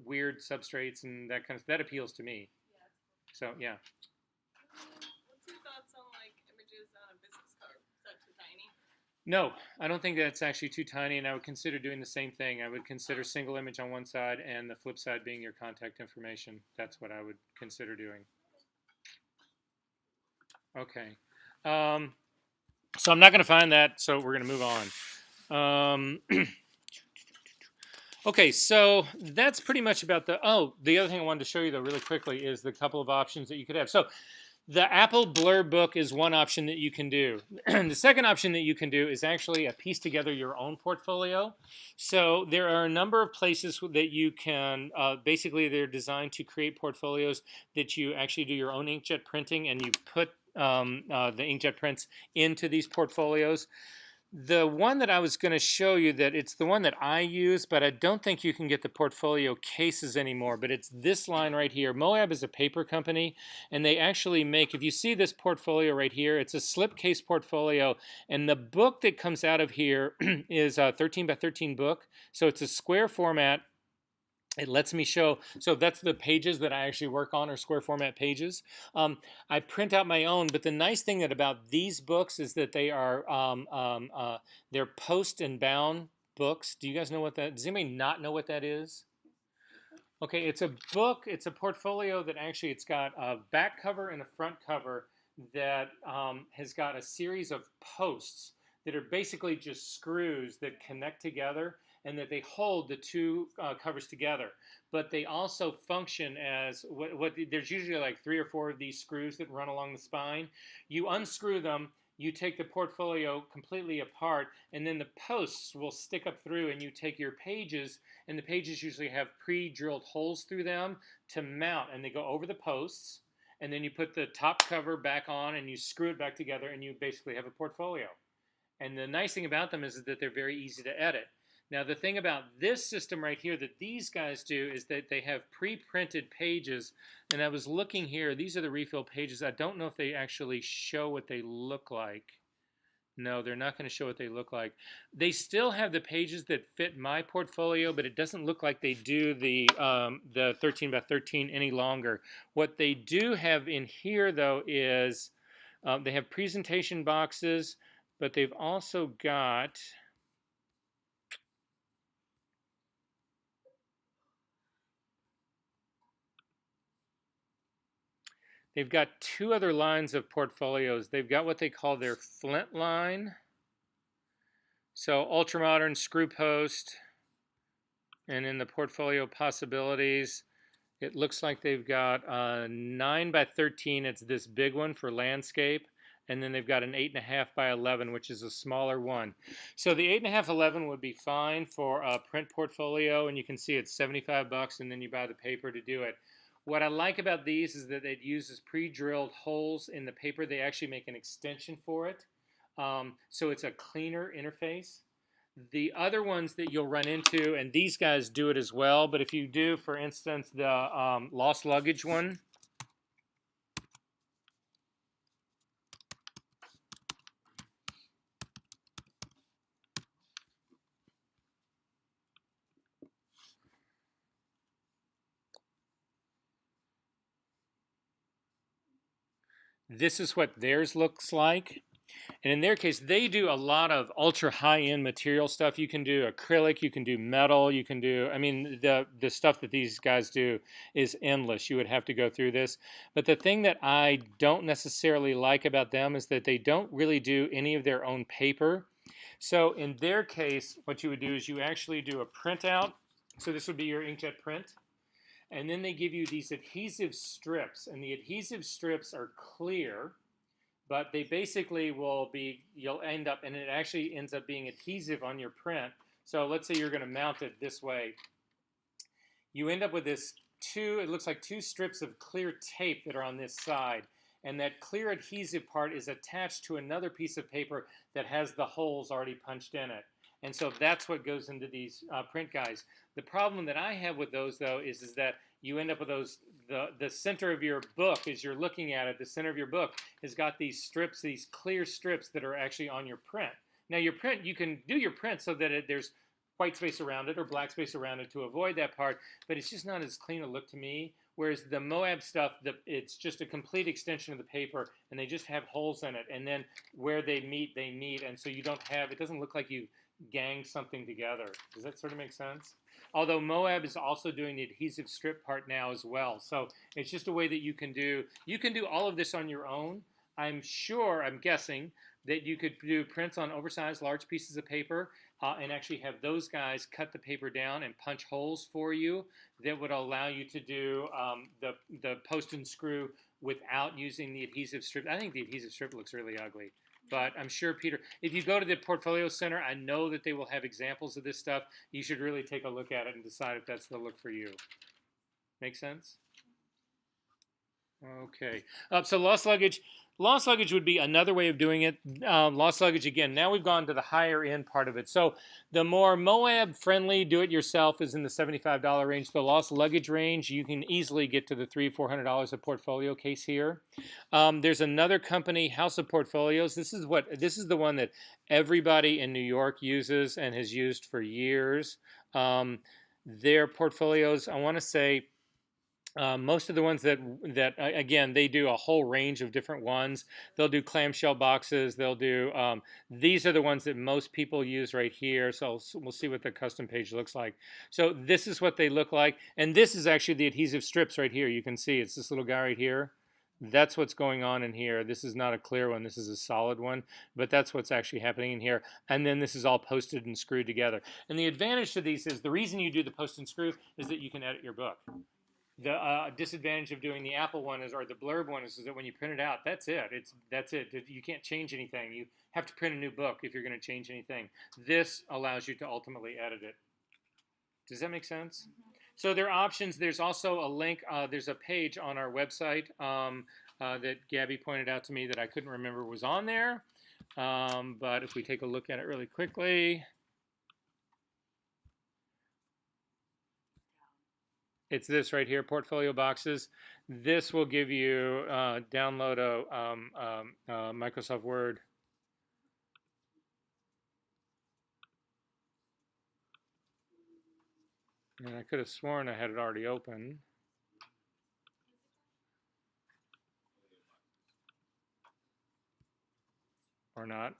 weird substrates and that kind of. That appeals to me. So yeah. What's your thoughts on like images on a business card? Is that too tiny? No, I don't think that's actually too tiny, and I would consider doing the same thing. I would consider single image on one side and the flip side being your contact information. That's what I would consider doing. Okay. So I'm not going to find that, so we're going to move on. Okay, so that's pretty much about the other thing I wanted to show you, though, really quickly is the couple of options that you could have. So the Apple Blurb book is one option that you can do. The second option that you can do is actually piece together your own portfolio. So there are a number of places that you can, basically they're designed to create portfolios that you actually do your own inkjet printing, and you put the inkjet prints into these portfolios. The one that I was going to show you, that it's the one that I use, but I don't think you can get the portfolio cases anymore, but it's this line right here. Moab is a paper company, and they actually make, if you see this portfolio right here, it's a slipcase portfolio, and the book that comes out of here is a 13 by 13 book, so it's a square format. It lets me show, so that's the pages that I actually work on, are square format pages. I print out my own, but the nice thing about these books is that they are they're post and bound books. Do you guys know what that? Does anybody not know what that is? Okay, it's a book. It's a portfolio that actually it's got a back cover and a front cover that has got a series of posts that are basically just screws that connect together, and that they hold the two covers together. But they also function as there's usually like 3 or 4 of these screws that run along the spine. You unscrew them, you take the portfolio completely apart, and then the posts will stick up through, and you take your pages, and the pages usually have pre-drilled holes through them to mount, and they go over the posts, and then you put the top cover back on, and you screw it back together, and you basically have a portfolio. And the nice thing about them is that they're very easy to edit. Now, the thing about this system right here that these guys do is that they have pre-printed pages. And I was looking here. These are the refill pages. I don't know if they actually show what they look like. No, they're not going to show what they look like. They still have the pages that fit my portfolio, but it doesn't look like they do the 13 by 13 any longer. What they do have in here, though, is they have presentation boxes, but they've also got... They've got 2 other lines of portfolios. They've got what they call their Flint line. So ultramodern, screw post, And in the portfolio possibilities, it looks like they've got a 9 by 13. It's this big one for landscape. And then they've got an 8.5 by 11, which is a smaller one. So the 8.5 11 would be fine for a print portfolio. And you can see it's 75 bucks, and then you buy the paper to do it. What I like about these is that it uses pre-drilled holes in the paper. They actually make an extension for it. So it's a cleaner interface. The other ones that you'll run into, and these guys do it as well, but if you do, for instance, the lost luggage one, this is what theirs looks like. And in their case, they do a lot of ultra high-end material stuff. You can do acrylic, you can do metal, you can do, I mean, the stuff that these guys do is endless. You would have to go through this. But the thing that I don't necessarily like about them is that they don't really do any of their own paper. So in their case, what you would do is you actually do a printout. So this would be your inkjet print. And then they give you these adhesive strips, and the adhesive strips are clear, but they basically will be, you'll end up, and it actually ends up being adhesive on your print. So let's say you're going to mount it this way. You end up with this it looks like two strips of clear tape that are on this side. And that clear adhesive part is attached to another piece of paper that has the holes already punched in it. And so that's what goes into these print guides. The problem that I have with those, though, is that you end up with those, the center of your book, as you're looking at it, the center of your book has got these strips, these clear strips that are actually on your print. Now your print, you can do your print so that there's white space around it or black space around it to avoid that part, but it's just not as clean a look to me. Whereas the Moab stuff, it's just a complete extension of the paper, and they just have holes in it. And then where they meet, and so you don't have, it doesn't look like you gang something together. Does that sort of make sense? Although Moab is also doing the adhesive strip part now as well. So it's just a way that you can do all of this on your own. I'm guessing that you could do prints on oversized large pieces of paper and actually have those guys cut the paper down and punch holes for you that would allow you to do the post and screw without using the adhesive strip. I think the adhesive strip looks really ugly. But I'm sure, Peter, if you go to the Portfolio Center, I know that they will have examples of this stuff. You should really take a look at it and decide if that's the look for you. Make sense? Okay. So lost luggage. Lost luggage would be another way of doing it. Lost luggage, again, now we've gone to the higher end part of it. So the more Moab-friendly do-it-yourself is in the $75 range. The lost luggage range, you can easily get to the $300-400 a portfolio case here. There's another company, House of Portfolios. This is the one that everybody in New York uses and has used for years. Their portfolios, I want to say, most of the ones that again, they do a whole range of different ones. They'll do clamshell boxes. They'll do these are the ones that most people use right here. So we'll see what the custom page looks like. So this is what they look like, and this is actually the adhesive strips right here. You can see it's this little guy right here. That's what's going on in here. This is not a clear one. This is a solid one, but that's what's actually happening in here. And then this is all posted and screwed together. And the advantage to these is the reason you do the post and screw is that you can edit your book. The disadvantage of doing the Apple one or the Blurb one is that when you print it out, that's it. That's it. You can't change anything. You have to print a new book if you're going to change anything. This allows you to ultimately edit it. Does that make sense? Mm-hmm. So there are options. There's also a link. There's a page on our website that Gabby pointed out to me that I couldn't remember was on there. But if we take a look at it really quickly. It's this right here, portfolio boxes. This will give you download a Microsoft Word. And I could have sworn I had it already open. Or not.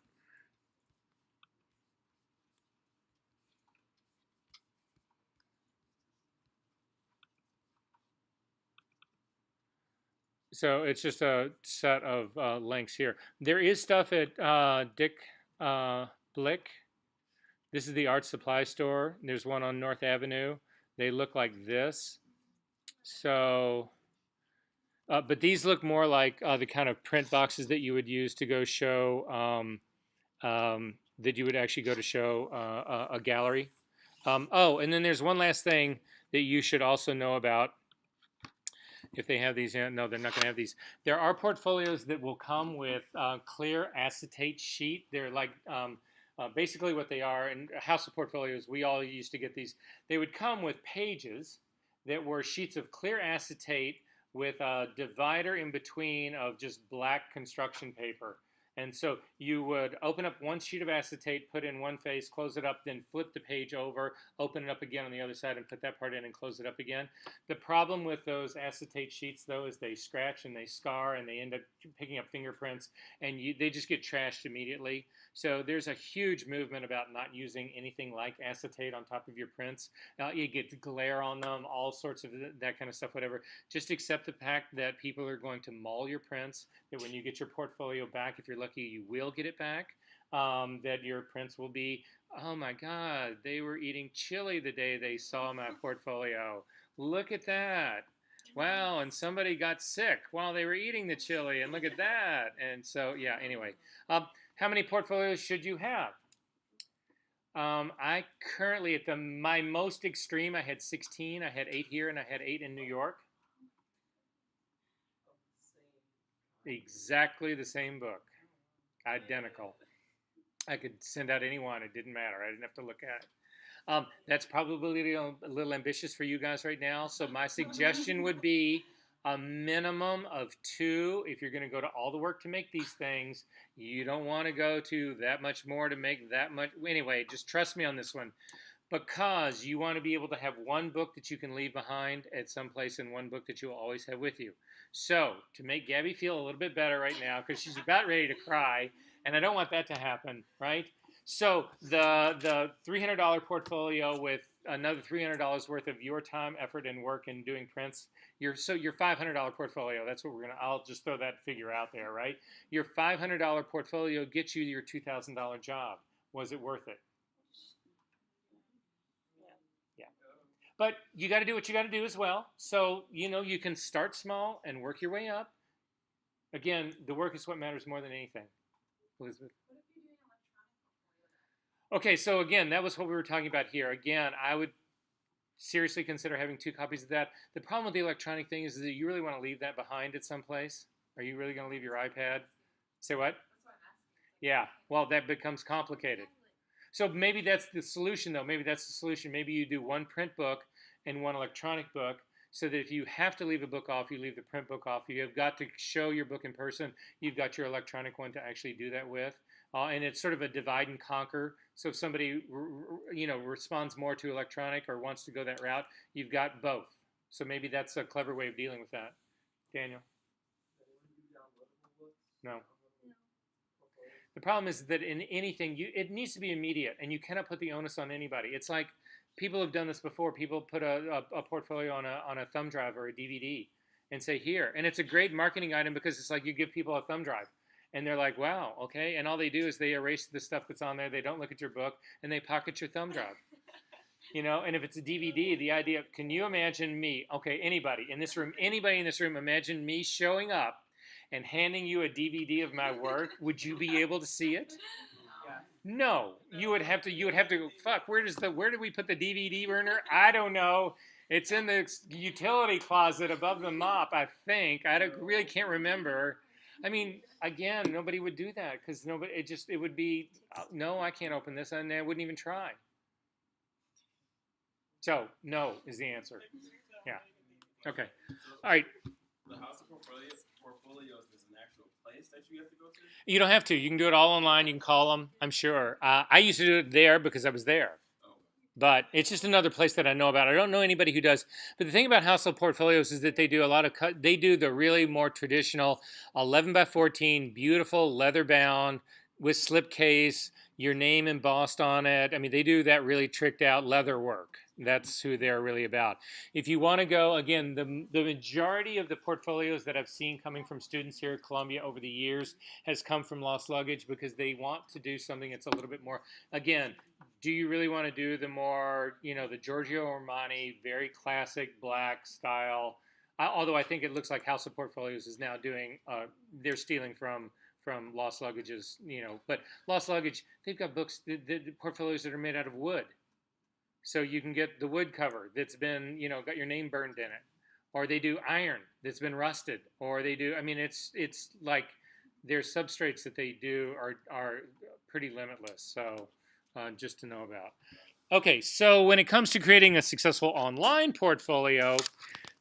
So it's just a set of links here. There is stuff at Dick Blick This is the art supply store. There's one on North Avenue. They look like this. So, but these look more like the kind of print boxes that you would use to go show, that you would actually go to show a gallery. Oh, and then there's one last thing that you should also know about. If they have these, no, they're not going to have these. There are portfolios that will come with clear acetate sheet. They're like basically what they are. And House of Portfolios, we all used to get these. They would come with pages that were sheets of clear acetate with a divider in between of just black construction paper. And so you would open up one sheet of acetate, put in one face, close it up, then flip the page over, open it up again on the other side and put that part in and close it up again. The problem with those acetate sheets, though, is they scratch and they scar and they end up picking up fingerprints and they just get trashed immediately. So there's a huge movement about not using anything like acetate on top of your prints. You get glare on them, all sorts of that kind of stuff, whatever. Just accept the fact that people are going to maul your prints, that when you get your portfolio back, if you're lucky, you will get it back, that your prints will be, oh my God, they were eating chili the day they saw my portfolio. Look at that. Wow, and somebody got sick while they were eating the chili, and look at that. And so, yeah, anyway. How many portfolios should you have? I currently, at my most extreme, I had 16. I had 8 here, and I had 8 in New York. Exactly the same book. Identical. I could send out any one. It didn't matter. I didn't have to look at it. That's probably a little ambitious for you guys right now. So my suggestion would be a minimum of 2. If you're going to go to all the work to make these things, you don't want to go to that much more to make that much. Anyway, just trust me on this one. Because you want to be able to have one book that you can leave behind at some place and one book that you'll always have with you. So, to make Gabby feel a little bit better right now, because she's about ready to cry, and I don't want that to happen, right? So, the $300 portfolio with another $300 worth of your time, effort, and work in doing prints, your $500 portfolio, that's what I'll just throw that figure out there, right? Your $500 portfolio gets you your $2,000 job. Was it worth it? But you got to do what you got to do as well. So, you can start small and work your way up. Again, the work is what matters more than anything. Elizabeth? What if you're doing electronic portfolio? Okay, so again, that was what we were talking about here. Again, I would seriously consider having 2 copies of that. The problem with the electronic thing is that you really want to leave that behind at some place. Are you really going to leave your iPad? Say what? That's what I'm asking. Yeah, well, that becomes complicated. So maybe that's the solution, though. Maybe that's the solution. Maybe you do one print book and one electronic book, so that if you have to leave a book off, you leave the print book off. You have got to show your book in person. You've got your electronic one to actually do that with. And it's sort of a divide and conquer. So if somebody responds more to electronic or wants to go that route, you've got both. So maybe that's a clever way of dealing with that. Daniel? No. The problem is that in anything, it needs to be immediate, and you cannot put the onus on anybody. It's like people have done this before. People put a portfolio on a thumb drive or a DVD and say, here. And it's a great marketing item because it's like you give people a thumb drive. And they're like, wow, okay. And all they do is they erase the stuff that's on there. They don't look at your book, and they pocket your thumb drive. And if it's a DVD, the idea, can you imagine me, okay, anybody in this room, imagine me showing up and handing you a DVD of my work? Would you be able to see it? No, you would have to. Fuck, where do we put the DVD burner? I don't know. It's in the utility closet above the mop, I think. Really can't remember. I mean, again, nobody would do that because nobody. It would be no. I can't open this, and I wouldn't even try. So no is the answer. Yeah. Okay. All right. The House of Portfolios is an actual place that you have to go to? You don't have to. You can do it all online. You can call them, I'm sure. I used to do it there because I was there. Oh. But it's just another place that I know about. I don't know anybody who does. But the thing about household portfolios is that they do a lot of they do the really more traditional 11 by 14, beautiful leather bound with slipcase, your name embossed on it. I mean, they do that really tricked out leather work. That's who they're really about. If you want to go, again, the majority of the portfolios that I've seen coming from students here at Columbia over the years has come from Lost Luggage because they want to do something that's a little bit more, again, do you really want to do the more, the Giorgio Armani, very classic black style? Although I think it looks like House of Portfolios is now doing, they're stealing from Lost Luggage's, but Lost Luggage, they've got books, the portfolios that are made out of wood. So you can get the wood cover that's been, got your name burned in it. Or they do iron that's been rusted. Or they do, it's like their substrates that they do are pretty limitless. So just to know about. Okay, so when it comes to creating a successful online portfolio,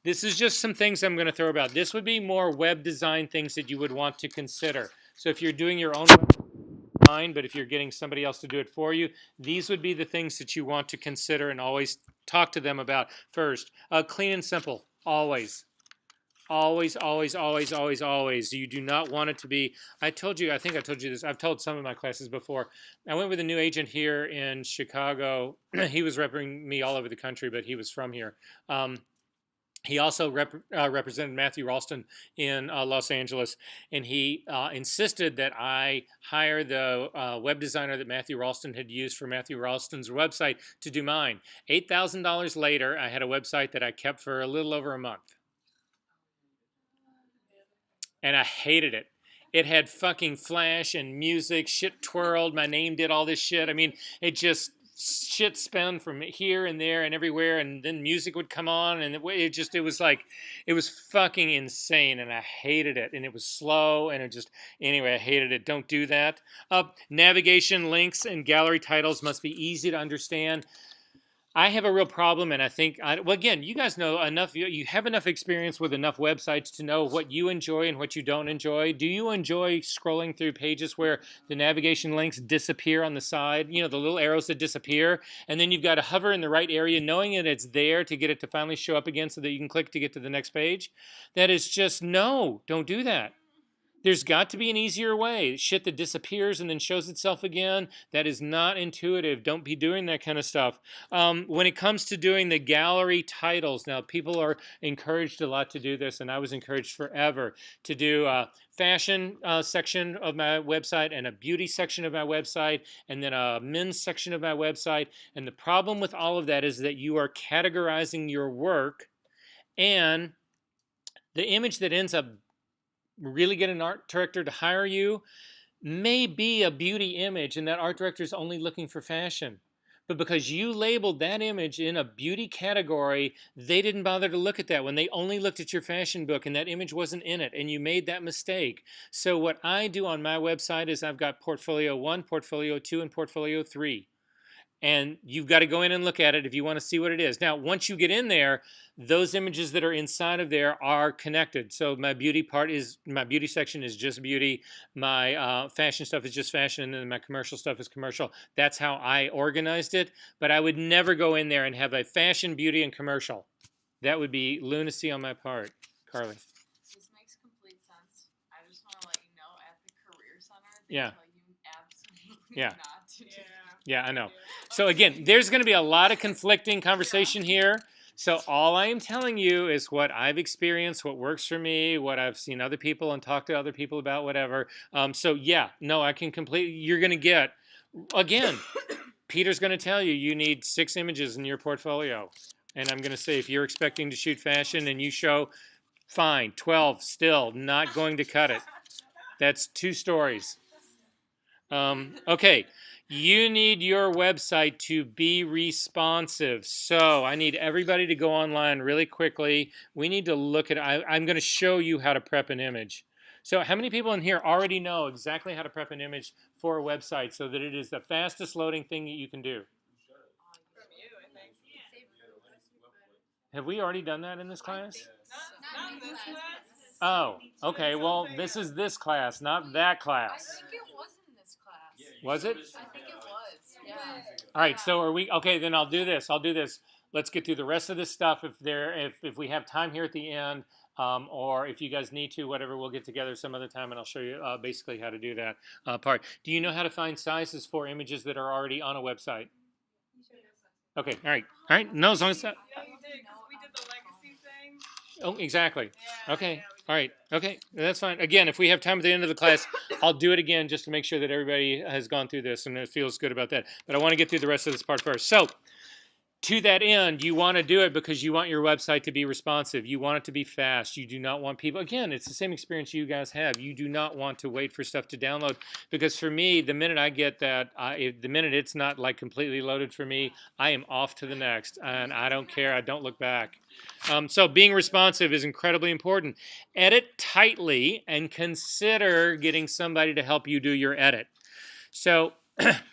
this is just some things I'm going to throw about. This would be more web design things that you would want to consider. So if you're doing your own design, but if you're getting somebody else to do it for you, these would be the things that you want to consider and always talk to them about first. Clean and simple, always. Always, always, always, always, always. You do not want it to be, I think I told you this, I've told some of my classes before. I went with a new agent here in Chicago. He was representing me all over the country, but he was from here. He also represented Matthew Ralston in Los Angeles, and he insisted that I hire the web designer that Matthew Ralston had used for Matthew Ralston's website to do mine. $8,000 later, I had a website that I kept for a little over a month. And I hated it. It had fucking flash and music, shit twirled, my name did all this shit. It just shit spun from here and there and everywhere, and then music would come on, and it was fucking insane, and I hated it, and it was slow, and anyway, I hated it. Don't do that. Navigation, links, and gallery titles must be easy to understand. I have a real problem, and I think, again, you guys know enough, you have enough experience with enough websites to know what you enjoy and what you don't enjoy. Do you enjoy scrolling through pages where the navigation links disappear on the side, the little arrows that disappear, and then you've got to hover in the right area knowing that it's there to get it to finally show up again so that you can click to get to the next page? That is just, no, don't do that. There's got to be an easier way. Shit that disappears and then shows itself again, that is not intuitive. Don't be doing that kind of stuff. When it comes to doing the gallery titles, now people are encouraged a lot to do this, and I was encouraged forever to do a fashion section of my website and a beauty section of my website and then a men's section of my website. And the problem with all of that is that you are categorizing your work, and the image that ends up really get an art director to hire you may be a beauty image, and that art director is only looking for fashion. But because you labeled that image in a beauty category, they didn't bother to look at that when they only looked at your fashion book and that image wasn't in it, and you made that mistake. So what I do on my website is I've got Portfolio 1, Portfolio 2, and Portfolio 3. And you've got to go in and look at it if you want to see what it is. Now, once you get in there, those images that are inside of there are connected. So my beauty section is just beauty. My fashion stuff is just fashion, and then my commercial stuff is commercial. That's how I organized it. But I would never go in there and have a fashion, beauty, and commercial. That would be lunacy on my part. Carly. This makes complete sense. I just want to let you know at the Career Center, they Yeah. tell you absolutely Yeah. not to do. Yeah, I know. So again, there's going to be a lot of conflicting conversation here. So all I am telling you is what I've experienced, what works for me, what I've seen other people and talked to other people about, whatever. So yeah, no, I can completely, you're going to get, again, Peter's going to tell you, you need 6 images in your portfolio. And I'm going to say, if you're expecting to shoot fashion and you show, fine, 12, still not going to cut it. That's 2 stories. Okay. You need your website to be responsive. So I need everybody to go online really quickly. We need to look at, I'm going to show you how to prep an image. So how many people in here already know exactly how to prep an image for a website so that it is the fastest loading thing that you can do? From you, I think. Have we already done that in this class? Not in this class. Oh, okay. Well, this is this class, not that class. I think it was in this class. Was it? I think it was. Yeah. All right, so are we okay? Then I'll do this. Let's get through the rest of this stuff. If we have time here at the end, or if you guys need to, whatever, we'll get together some other time, and I'll show you basically how to do that part. Do you know how to find sizes for images that are already on a website? Okay, all right. No, as long as that. Yeah, you did, because we did the legacy thing. Oh, exactly. Yeah, Okay. yeah, All right. Okay. That's fine. Again, if we have time at the end of the class, I'll do it again just to make sure that everybody has gone through this and it feels good about that. But I want to get through the rest of this part first. So, to that end, you want to do it because you want your website to be responsive. You want it to be fast. You do not want people, again, it's the same experience you guys have. You do not want to wait for stuff to download because for me, the minute I get that, the minute it's not like completely loaded for me, I am off to the next and I don't care. I don't look back. So being responsive is incredibly important. Edit tightly and consider getting somebody to help you do your edit. So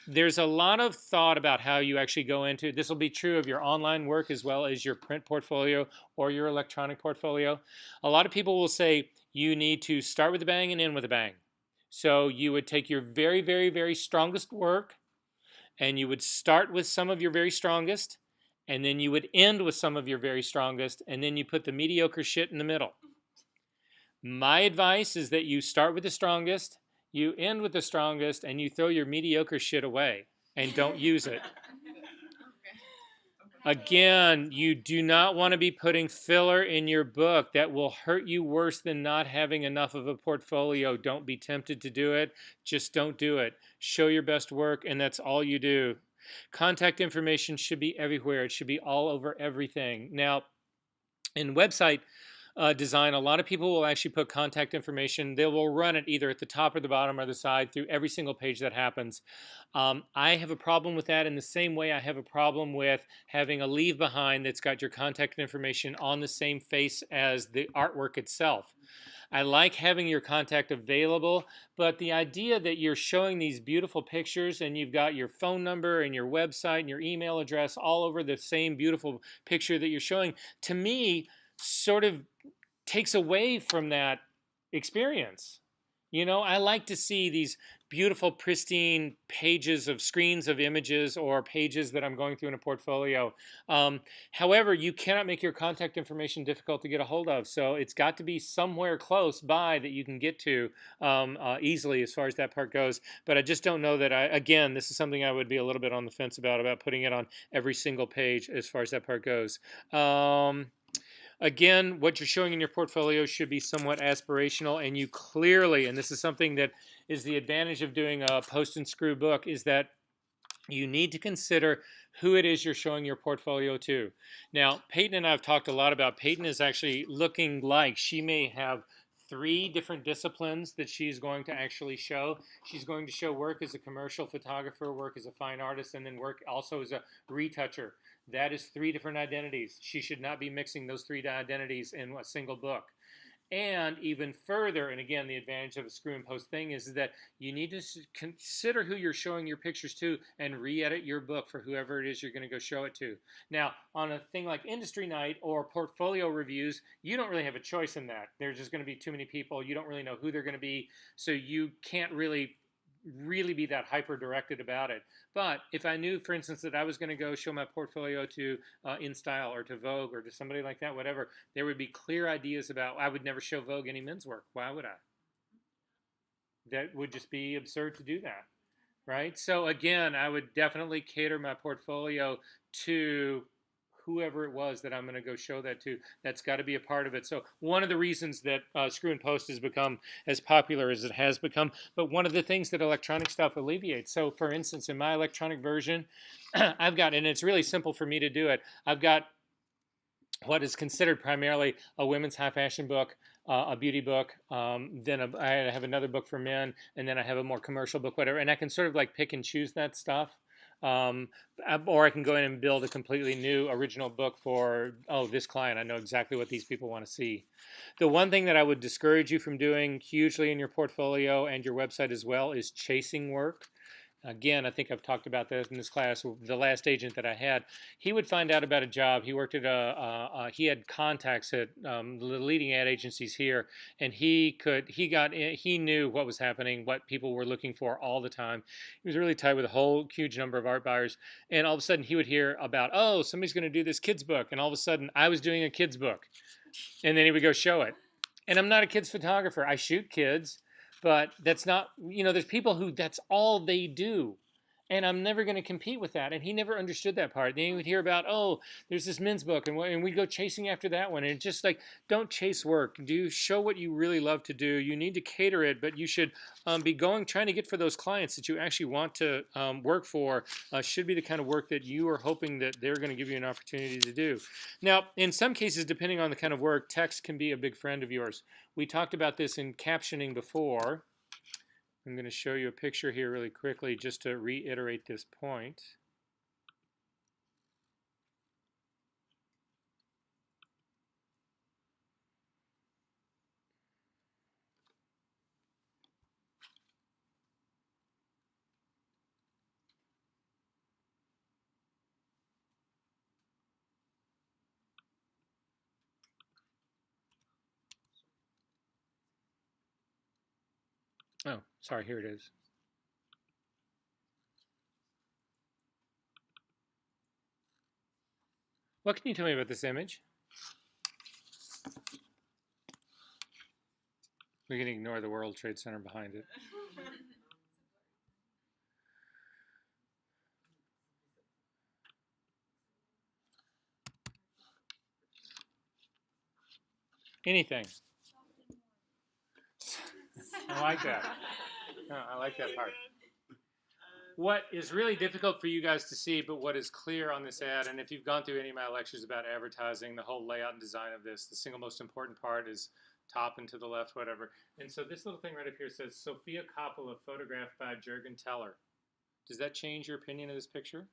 there's a lot of thought about how you actually go into this will be true of your online work as well as your print portfolio or your electronic portfolio. A lot of people will say you need to start with a bang and end with a bang. So you would take your very, very, very strongest work and you would start with some of your very strongest and then you would end with some of your very strongest and then you put the mediocre shit in the middle. My advice is that you start with the strongest, you end with the strongest, and you throw your mediocre shit away and don't use it. Again, you do not want to be putting filler in your book. That will hurt you worse than not having enough of a portfolio. Don't be tempted to do it. Just don't do it. Show your best work, and that's all you do. Contact information should be everywhere. It should be all over everything. Now, in website design, a lot of people will actually put contact information. They will run it either at the top or the bottom or the side through every single page that happens. I have a problem with that in the same way I have a problem with having a leave behind that's got your contact information on the same face as the artwork itself. I like having your contact available, but the idea that you're showing these beautiful pictures and you've got your phone number and your website and your email address all over the same beautiful picture that you're showing, to me, sort of takes away from that experience. You know, I like to see these beautiful, pristine pages of screens of images or pages that I'm going through in a portfolio. However, you cannot make your contact information difficult to get a hold of. So it's got to be somewhere close by that you can get to easily as far as that part goes. But I just don't know that again, this is something I would be a little bit on the fence about putting it on every single page as far as that part goes. Again, what you're showing in your portfolio should be somewhat aspirational, and you clearly, and this is something that is the advantage of doing a post and screw book, is that you need to consider who it is you're showing your portfolio to. Now, Peyton and I have talked a lot about, Peyton is actually looking like she may have 3 different disciplines that she's going to actually show. She's going to show work as a commercial photographer, work as a fine artist, and then work also as a retoucher. That is 3 different identities. She should not be mixing those 3 identities in a single book. And even further, and again, the advantage of a screw and post thing is that you need to consider who you're showing your pictures to and re-edit your book for whoever it is you're going to go show it to. Now, on a thing like industry night or portfolio reviews, you don't really have a choice in that. There's just going to be too many people. You don't really know who they're going to be, so you can't really be that hyper directed about it. But if I knew, for instance, that I was going to go show my portfolio to InStyle or to Vogue or to somebody like that, whatever, there would be clear ideas about, I would never show Vogue any men's work. Why would I? That would just be absurd to do that, right? So again, I would definitely cater my portfolio to whoever it was that I'm going to go show that to. That's got to be a part of it. So one of the reasons that Screw and Post has become as popular as it has become, but one of the things that electronic stuff alleviates. So for instance, in my electronic version, I've got, and it's really simple for me to do it, I've got what is considered primarily a women's high fashion book, a beauty book, then I have another book for men, and then I have a more commercial book, whatever, and I can sort of like pick and choose that stuff. Or I can go in and build a completely new original book for, oh, this client. I know exactly what these people want to see. The one thing that I would discourage you from doing hugely in your portfolio and your website as well is chasing work. Again, I think I've talked about that in this class. The last agent that I had, he would find out about a job. He worked at he had contacts at the leading ad agencies here, and he knew what was happening, what people were looking for all the time. He was really tight with a whole huge number of art buyers, and all of a sudden he would hear about, oh, somebody's going to do this kids book, and all of a sudden I was doing a kids book, and then he would go show it. And I'm not a kids photographer. I shoot kids. But that's not, there's people who that's all they do. And I'm never going to compete with that. And he never understood that part. Then he would hear about, oh, there's this men's book, and we'd go chasing after that one. And it's just like, don't chase work. Show what you really love to do. You need to cater it, but you should be trying to get for those clients that you actually want to work for. Should be the kind of work that you are hoping that they're going to give you an opportunity to do. Now, in some cases, depending on the kind of work, text can be a big friend of yours. We talked about this in captioning before. I'm going to show you a picture here really quickly just to reiterate this point. Oh, sorry, here it is. What can you tell me about this image? We can ignore the World Trade Center behind it. Anything. I like that. No, I like that part. What is really difficult for you guys to see, but what is clear on this ad, and if you've gone through any of my lectures about advertising, the whole layout and design of this, the single most important part is top and to the left, whatever. And so this little thing right up here says, Sofia Coppola, photographed by Jürgen Teller. Does that change your opinion of this picture?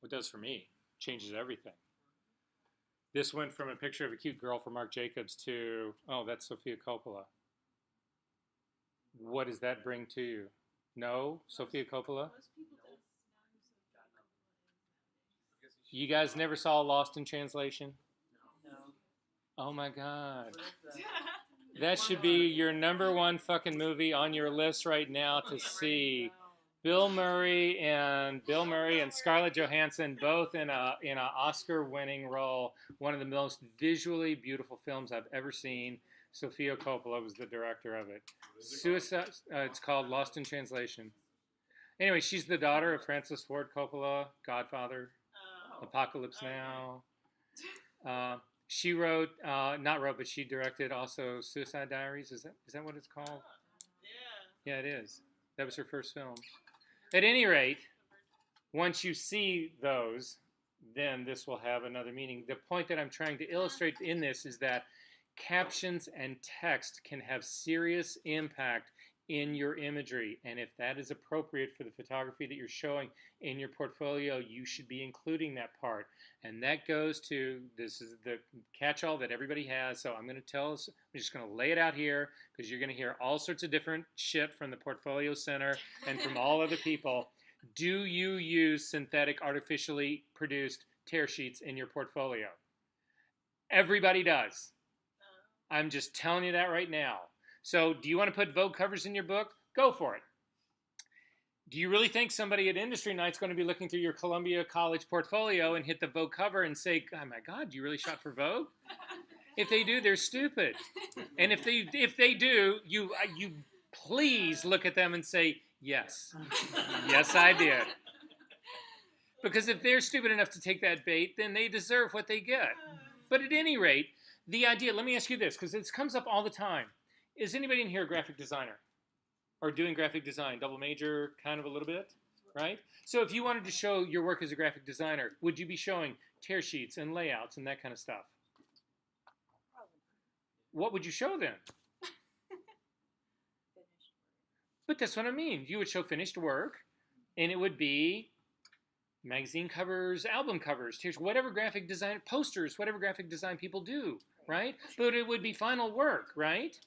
Well, it does for me. It changes everything. This went from a picture of a cute girl from Marc Jacobs to, oh, that's Sofia Coppola. What does that bring to you? No, Sofia Coppola? You guys never saw Lost in Translation? No. Oh my God. What is that? That should be your #1 fucking movie on your list right now to see. Bill Murray and Scarlett Johansson both in a Oscar-winning role. One of the most visually beautiful films I've ever seen. Sofia Coppola was the director of it. Suicide. It's called Lost in Translation. Anyway, she's the daughter of Francis Ford Coppola, Godfather, Apocalypse Now. She wrote, but she directed also Suicide Diaries. Is that what it's called? Yeah. Yeah, it is. That was her first film. At any rate, once you see those, then this will have another meaning. The point that I'm trying to illustrate in this is that captions and text can have serious impact in your imagery, and if that is appropriate for the photography that you're showing in your portfolio, you should be including that part. And that goes to, this is the catch-all that everybody has, so I'm just going to lay it out here, because you're going to hear all sorts of different shit from the Portfolio Center and from all other people. Do you use synthetic, artificially produced tear sheets in your portfolio? Everybody does. I'm just telling you that right now. So do you want to put Vogue covers in your book? Go for it. Do you really think somebody at Industry Night's going to be looking through your Columbia College portfolio and hit the Vogue cover and say, oh my God, you really shot for Vogue? If they do, they're stupid. And if they do, you please look at them and say, yes. Yes, I did. Because if they're stupid enough to take that bait, then they deserve what they get. But at any rate, the idea, let me ask you this, because this comes up all the time. Is anybody in here a graphic designer? Or doing graphic design? Double major, kind of a little bit, right? So if you wanted to show your work as a graphic designer, would you be showing tear sheets and layouts and that kind of stuff? What would you show then? But that's what I mean. You would show finished work, and it would be magazine covers, album covers, tears, whatever graphic design, posters, whatever graphic design people do, right? But it would be final work, right?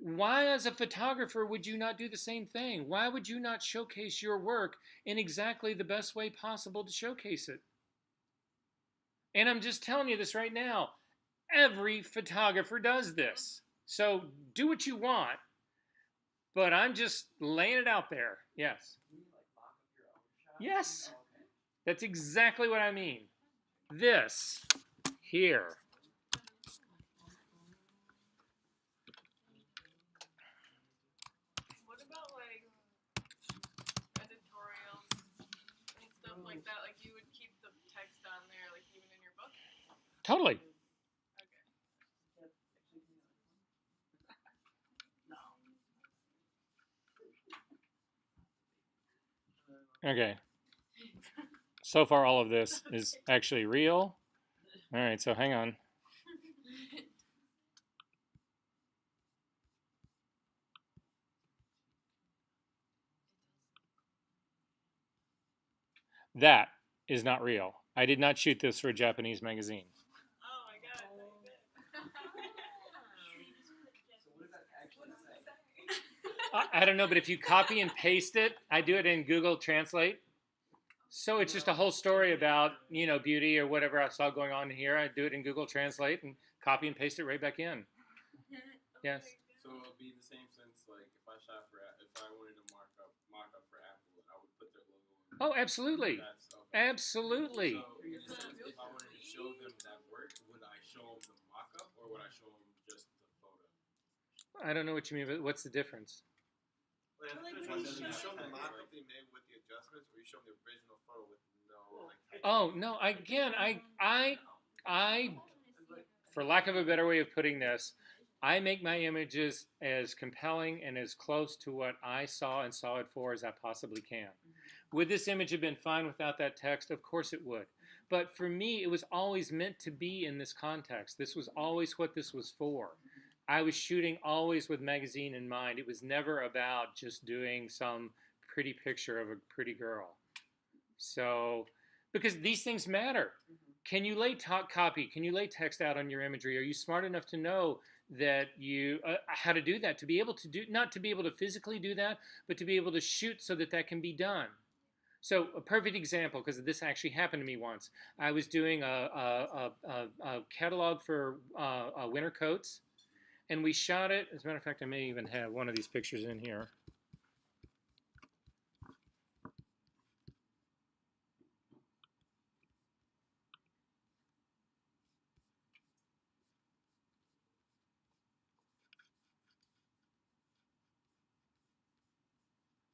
Why, as a photographer, would you not do the same thing? Why would you not showcase your work in exactly the best way possible to showcase it? And I'm just telling you this right now. Every photographer does this. So do what you want, but I'm just laying it out there. Yes. Yes. That's exactly what I mean. This here. What about like editorial Totally. Okay. So far, all of this is actually real. All right, so hang on. That is not real. I did not shoot this for a Japanese magazine. Oh my god. So what does that actually say? I don't know, but if you copy and paste it, I do it in Google Translate. So it's just a whole story about, you know, beauty or whatever I saw going on here. I do it in Google Translate and copy and paste it right back in. Yes. So it'll be the same sense, like if I shot for, if I wanted to mock up for Apple, I would put their logo in. Oh, absolutely. That's okay. Absolutely. So in a sense, if I wanted to show them that work, would I show them the mock-up or would I show them just the photo? I don't know what you mean, but what's the difference? Like, You when show have the text, mock-up like- they made with the adjustments, or you show the original photo with no like text? Oh no! Again, I, for lack of a better way of putting this, I make my images as compelling and as close to what I saw and saw it for as I possibly can. Would this image have been fine without that text? Of course it would. But for me, it was always meant to be in this context. This was always what this was for. I was shooting always with magazine in mind. It was never about just doing some pretty picture of a pretty girl. So, because these things matter. Can you lay copy? Can you lay text out on your imagery? Are you smart enough to know that you how to do that? To be able to do, not to be able to physically do that, but to be able to shoot so that that can be done. So a perfect example, because this actually happened to me once. I was doing a catalog for winter coats, and we shot it. As a matter of fact, I may even have one of these pictures in here.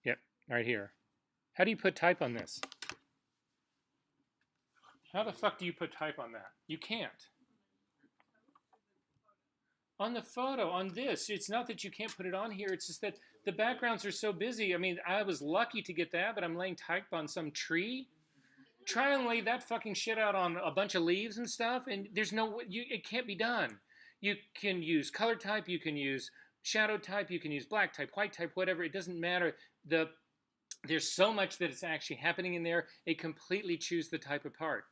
Yep, right here. How do you put type on this? How the fuck do you put type on that? You can't. On the photo, on this, it's not that you can't put it on here. It's just that the backgrounds are so busy. I mean, I was lucky to get that, but I'm laying type on some tree. Try and lay that fucking shit out on a bunch of leaves and stuff, and there's no, it can't be done. You can use color type, you can use shadow type, you can use black type, white type, whatever. It doesn't matter. There's so much that is actually happening in there. It completely chews the type apart.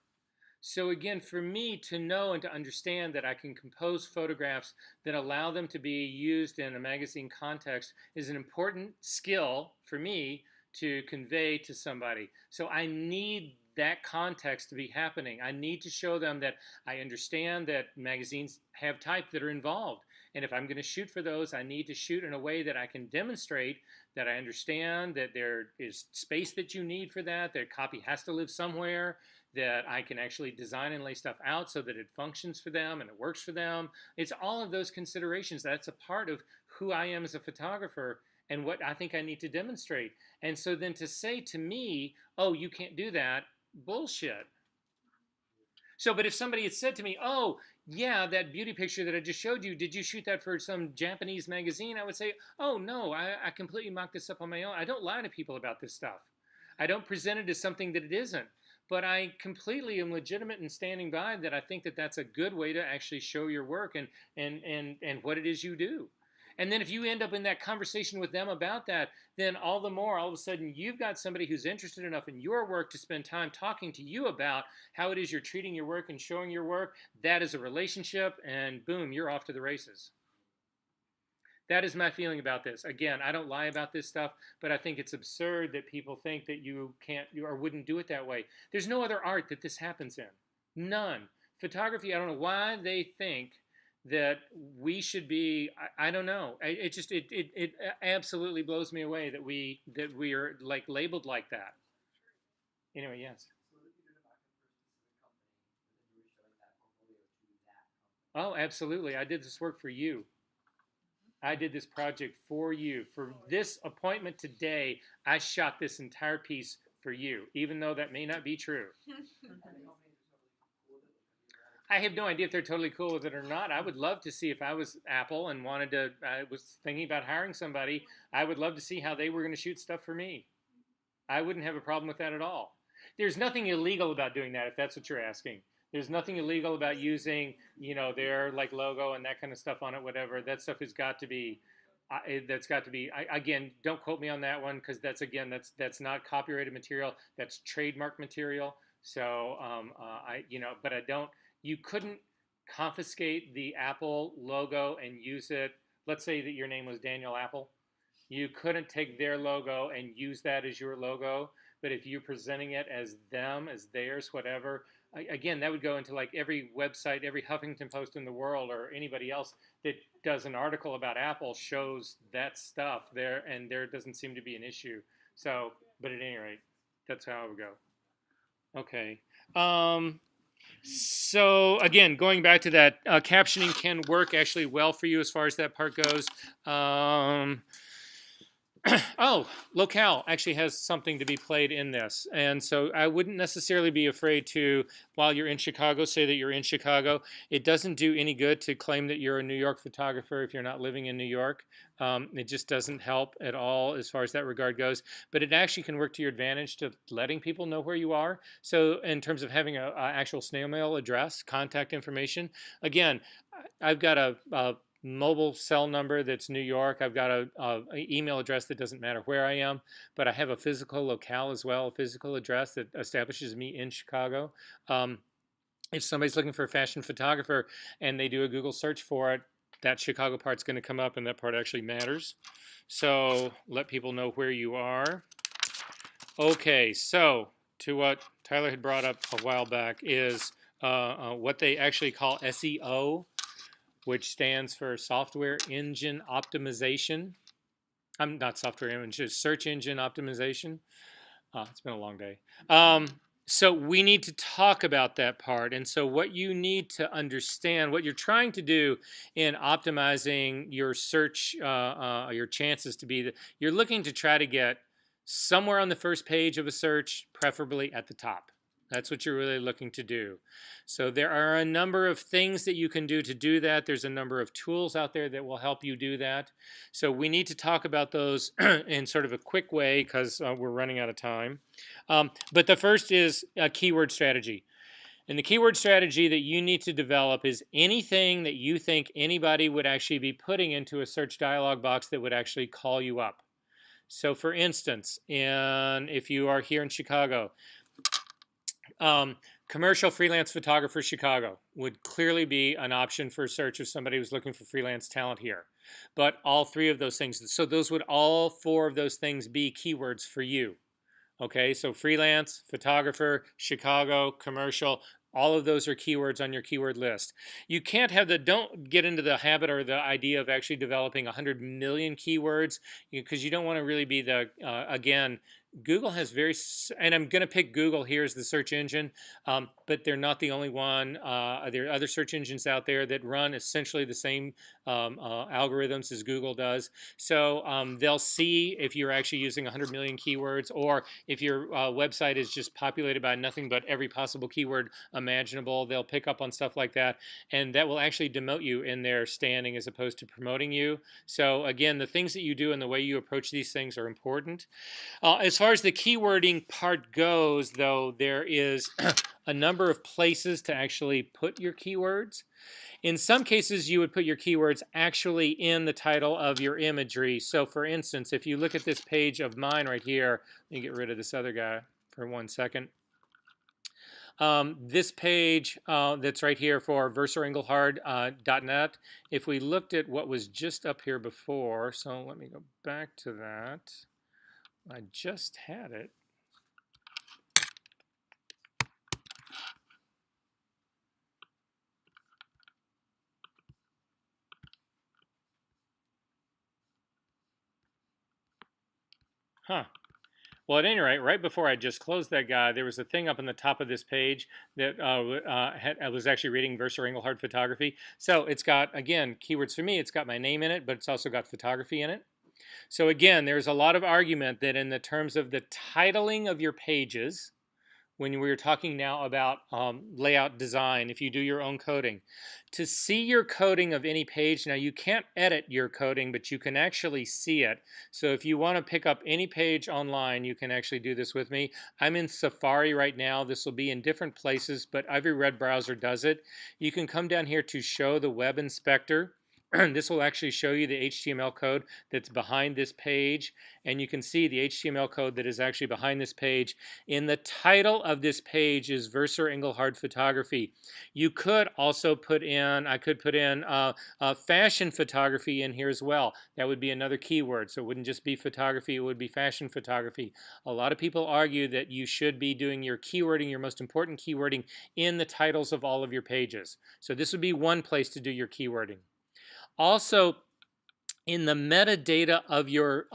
So again, for me to know and to understand that I can compose photographs that allow them to be used in a magazine context is an important skill for me to convey to somebody. So I need that context to be happening. I need to show them that I understand that magazines have type that are involved. And if I'm going to shoot for those, I need to shoot in a way that I can demonstrate that I understand that there is space that you need for that, that copy has to live somewhere, that I can actually design and lay stuff out so that it functions for them and it works for them. It's all of those considerations. That's a part of who I am as a photographer and what I think I need to demonstrate. And so then to say to me, oh, you can't do that, bullshit. So, but if somebody had said to me, oh, yeah, that beauty picture that I just showed you, did you shoot that for some Japanese magazine? I would say, oh, no, I completely mocked this up on my own. I don't lie to people about this stuff. I don't present it as something that it isn't. But I completely am legitimate in standing by that. I think that that's a good way to actually show your work and what it is you do. And then if you end up in that conversation with them about that, then all the more, all of a sudden, you've got somebody who's interested enough in your work to spend time talking to you about how it is you're treating your work and showing your work. That is a relationship, and boom, you're off to the races. That is my feeling about this. Again, I don't lie about this stuff, but I think it's absurd that people think that you can't or wouldn't do it that way. There's no other art that this happens in. None. Photography, I don't know why they think that we should be, I don't know. It absolutely blows me away that we are like labeled like that. Anyway, yes. So what if you did a mock-up for a specific company, but then you were showing that portfolio to that company? Oh, absolutely. I did this work for you. I did this project for you. For this appointment today, I shot this entire piece for you, even though that may not be true. And the company is totally cool with it. Like, have you ever had I have no idea if they're totally cool with it or not. I would love to see if I was Apple and wanted to. I was thinking about hiring somebody. I would love to see how they were going to shoot stuff for me. I wouldn't have a problem with that at all. There's nothing illegal about doing that, if that's what you're asking. There's nothing illegal about using, their like logo and that kind of stuff on it. Whatever that stuff has got to be. That's got to be. Again, don't quote me on that one because that's not copyrighted material. That's trademark material. So but I don't. You couldn't confiscate the Apple logo and use it. Let's say that your name was Daniel Apple. You couldn't take their logo and use that as your logo. But if you're presenting it as them, as theirs, whatever, again, that would go into like every website, every Huffington Post in the world, or anybody else that does an article about Apple shows that stuff there, and there doesn't seem to be an issue. So, but at any rate, that's how it would go. Okay. So again, going back to that, captioning can work actually well for you as far as that part goes. Oh, locale actually has something to be played in this. And so I wouldn't necessarily be afraid to, while you're in Chicago, say that you're in Chicago. It doesn't do any good to claim that you're a New York photographer if you're not living in New York. It just doesn't help at all as far as that regard goes. But it actually can work to your advantage to letting people know where you are. So in terms of having an actual snail mail address, contact information, again, I've got a mobile cell number that's New York. I've got a email address that doesn't matter where I am, but I have a physical locale as well, a physical address that establishes me in Chicago. If somebody's looking for a fashion photographer and they do a Google search for it, that Chicago part's going to come up, and that part actually matters. So let people know where you are. Okay, so to what Tyler had brought up a while back is what they actually call SEO, which stands for Software Engine Optimization. I'm not software engine, search engine optimization. It's been a long day. So we need to talk about that part. And so what you need to understand, what you're trying to do in optimizing your search, your chances to be that you're looking to try to get somewhere on the first page of a search, preferably at the top. That's what you're really looking to do. So there are a number of things that you can do to do that. There's a number of tools out there that will help you do that. So we need to talk about those in sort of a quick way because we're running out of time. But the first is a keyword strategy. And the keyword strategy that you need to develop is anything that you think anybody would actually be putting into a search dialog box that would actually call you up. So for instance, if you are here in Chicago, commercial freelance photographer Chicago would clearly be an option for a search if somebody was looking for freelance talent here. But all three of those things, so those would all four of those things be keywords for you. Okay, so freelance, photographer, Chicago, commercial, all of those are keywords on your keyword list. You can't have don't get into the habit or the idea of actually developing 100 million keywords because you don't want to really be again, Google has and I'm going to pick Google here as the search engine, but they're not the only one. There are other search engines out there that run essentially the same algorithms as Google does. So they'll see if you're actually using 100 million keywords or if your website is just populated by nothing but every possible keyword imaginable. They'll pick up on stuff like that, and that will actually demote you in their standing as opposed to promoting you. So again, the things that you do and the way you approach these things are important. As far as the keywording part goes, though, there is a number of places to actually put your keywords. In some cases, you would put your keywords actually in the title of your imagery. So for instance, if you look at this page of mine right here, let me get rid of this other guy for 1 second. This page that's right here for versorengelhard.net, if we looked at what was just up here before, so let me go back to that. I just had it. Huh. Well, at any rate, right before I just closed that guy, there was a thing up on the top of this page that I was actually reading Versa Engelhard Photography. So it's got, again, keywords for me. It's got my name in it, but it's also got photography in it. So again, there's a lot of argument that in the terms of the titling of your pages, when we were talking now about layout design, if you do your own coding, to see your coding of any page. Now, you can't edit your coding, but you can actually see it. So if you want to pick up any page online, you can actually do this with me. I'm in Safari right now. This will be in different places, but every web browser does it. You can come down here to show the web inspector. This will actually show you the HTML code that's behind this page, and you can see the HTML code that is actually behind this page. In the title of this page is Verser Engelhard Photography. You could also put in, I could put in fashion photography in here as well. That would be another keyword, so it wouldn't just be photography, it would be fashion photography. A lot of people argue that you should be doing your keywording, your most important keywording, in the titles of all of your pages. So this would be one place to do your keywording. Also, in the metadata of your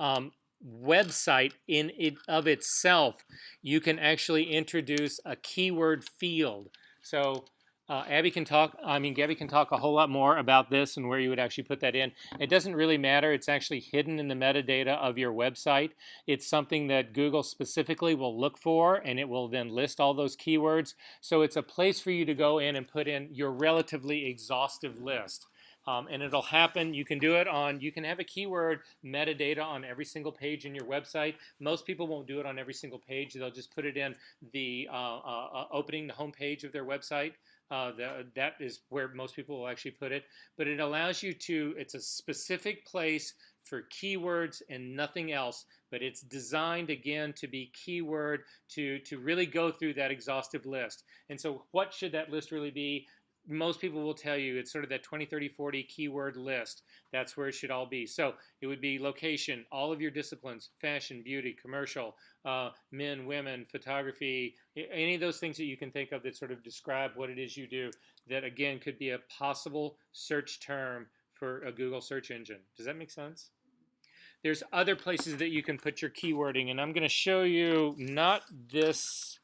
website in of itself, you can actually introduce a keyword field. So Gabby can talk a whole lot more about this and where you would actually put that in. It doesn't really matter. It's actually hidden in the metadata of your website. It's something that Google specifically will look for, and it will then list all those keywords. So it's a place for you to go in and put in your relatively exhaustive list. And it'll happen. You can do it on, you can have a keyword metadata on every single page in your website. Most people won't do it on every single page. They'll just put it in the opening the home page of their website. That is where most people will actually put it. But it allows you to, it's a specific place for keywords and nothing else. But it's designed, again, to be keyword, to really go through that exhaustive list. And so what should that list really be? Most people will tell you it's sort of that 20, 30, 40 keyword list. That's where it should all be. So it would be location, all of your disciplines, fashion, beauty, commercial, men, women, photography, any of those things that you can think of that sort of describe what it is you do, that again could be a possible search term for a Google search engine. Does that make sense? There's other places that you can put your keywording, and I'm going to show you not this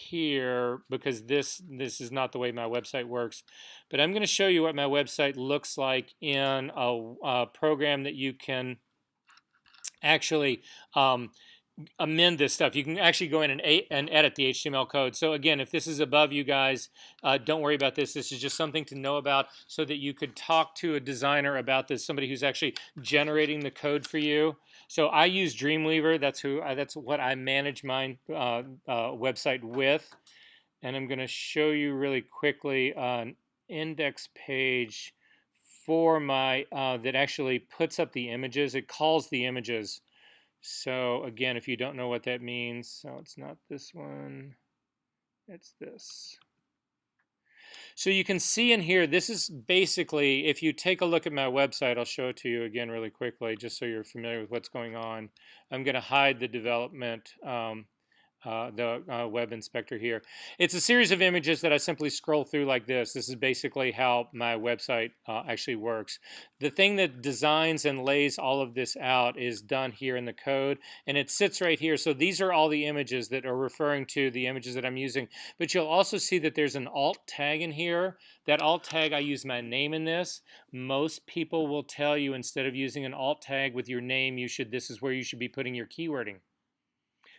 here because this is not the way my website works, but I'm going to show you what my website looks like in a program that you can actually amend this stuff. You can actually go in and edit the HTML code. So again, if this is above you guys, don't worry about this. This is just something to know about so that you could talk to a designer about this, somebody who's actually generating the code for you. So I use Dreamweaver. That's what I manage my website with. And I'm going to show you really quickly an index page for my that actually puts up the images. It calls the images. So again, if you don't know what that means, so it's not this one, it's this. So you can see in here, this is basically, if you take a look at my website, I'll show it to you again really quickly, just so you're familiar with what's going on. I'm going to hide the development, web inspector here. It's a series of images that I simply scroll through like this. This is basically how my website actually works. The thing that designs and lays all of this out is done here in the code, and it sits right here. So these are all the images that are referring to the images that I'm using. But you'll also see that there's an alt tag in here. That alt tag, I use my name in this. Most people will tell you instead of using an alt tag with your name, this is where you should be putting your keywording.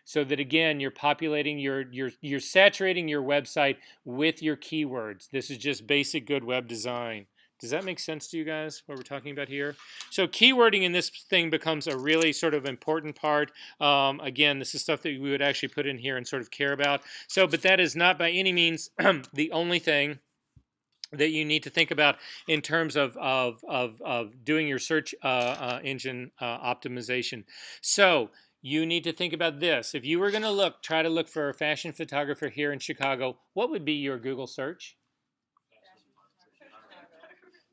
So that again, you're populating you're saturating your website with your keywords. This is just basic good web design. Does that make sense to you guys, what we're talking about here? So keywording in this thing becomes a really sort of important part. Again, this is stuff that we would actually put in here and sort of care about. So, but that is not by any means the only thing that you need to think about in terms of doing your search engine optimization. So you need to think about this. If you were going to try to look for a fashion photographer here in Chicago, what would be your Google search?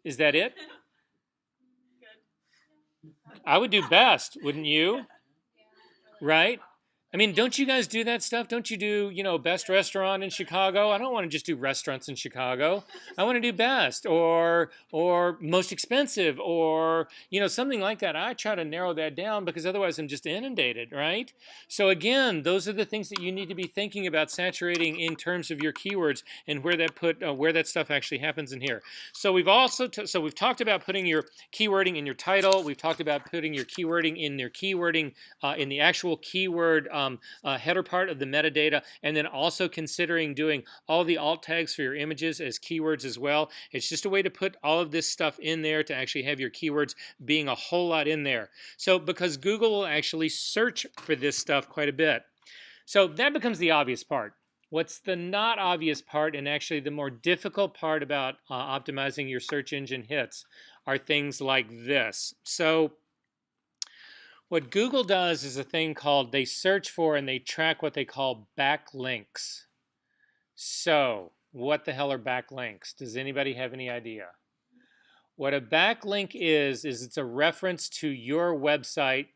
Is that it? I would do best, wouldn't you? Right? I mean, don't you guys do that stuff? Don't you do, best restaurant in Chicago? I don't want to just do restaurants in Chicago. I want to do best or most expensive or, something like that. I try to narrow that down because otherwise I'm just inundated, right? So again, those are the things that you need to be thinking about saturating in terms of your keywords and where that stuff actually happens in here. So we've talked about putting your keywording in your title. We've talked about putting your keywording in their keywording in the actual keyword header part of the metadata, and then also considering doing all the alt tags for your images as keywords as well. It's just a way to put all of this stuff in there to actually have your keywords being a whole lot in there. So because Google will actually search for this stuff quite a bit. So that becomes the obvious part. What's the not obvious part, and actually the more difficult part about optimizing your search engine hits, are things like this. So what Google does is a thing called, they search for and they track what they call backlinks. So what the hell are backlinks? Does anybody have any idea? What a backlink is it's a reference to your website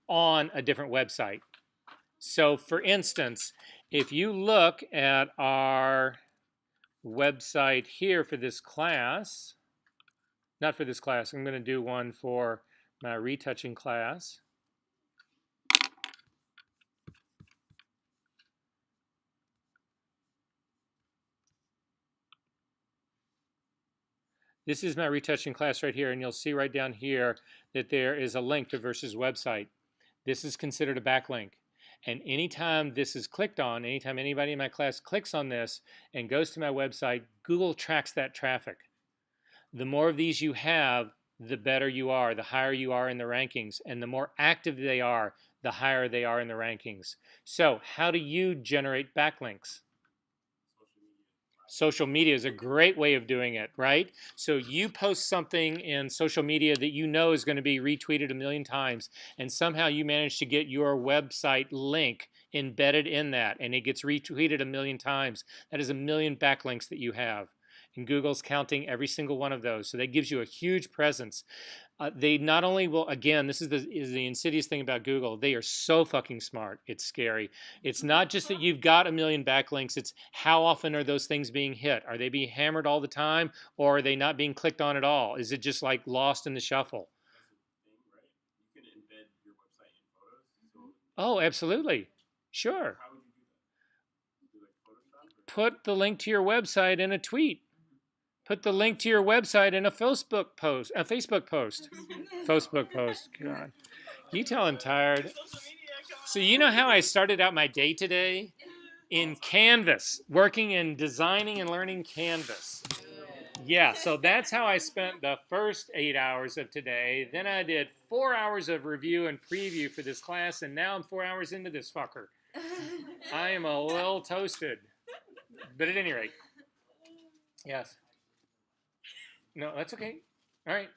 on a different website. So for instance, if you look at our website here for this class, not for this class, I'm going to do one for my retouching class. This is my retouching class right here, and you'll see right down here that there is a link to Versus website. This is considered a backlink. And anytime this is clicked on, anytime anybody in my class clicks on this and goes to my website, Google tracks that traffic. The more of these you have, the better you are, the higher you are in the rankings. And the more active they are, the higher they are in the rankings. So how do you generate backlinks? Social media is a great way of doing it, right? So you post something in social media that you know is going to be retweeted a million times, and somehow you manage to get your website link embedded in that, and it gets retweeted a million times. That is a million backlinks that you have. And Google's counting every single one of those. So that gives you a huge presence. They not only will, again, this is the insidious thing about Google, they are so fucking smart, it's scary. It's not just that you've got a million backlinks, it's how often are those things being hit? Are they being hammered all the time, or are they not being clicked on at all? Is it just like lost in the shuffle? That's the thing, right? You can embed your website in photos. So Oh, absolutely. Sure. how would you do that? Do like Photoshop? Or? Put the link to your website in a tweet. Put the link to your website in a Facebook post. Facebook post. God. You tell I'm tired. Social media account. So you know how I started out my day today? In Canvas, working in designing and learning Canvas. Yeah, so that's how I spent the first 8 hours of today. Then I did 4 hours of review and preview for this class, and now I'm 4 hours into this fucker. I am a little toasted. But at any rate, yes. No, that's okay. All right.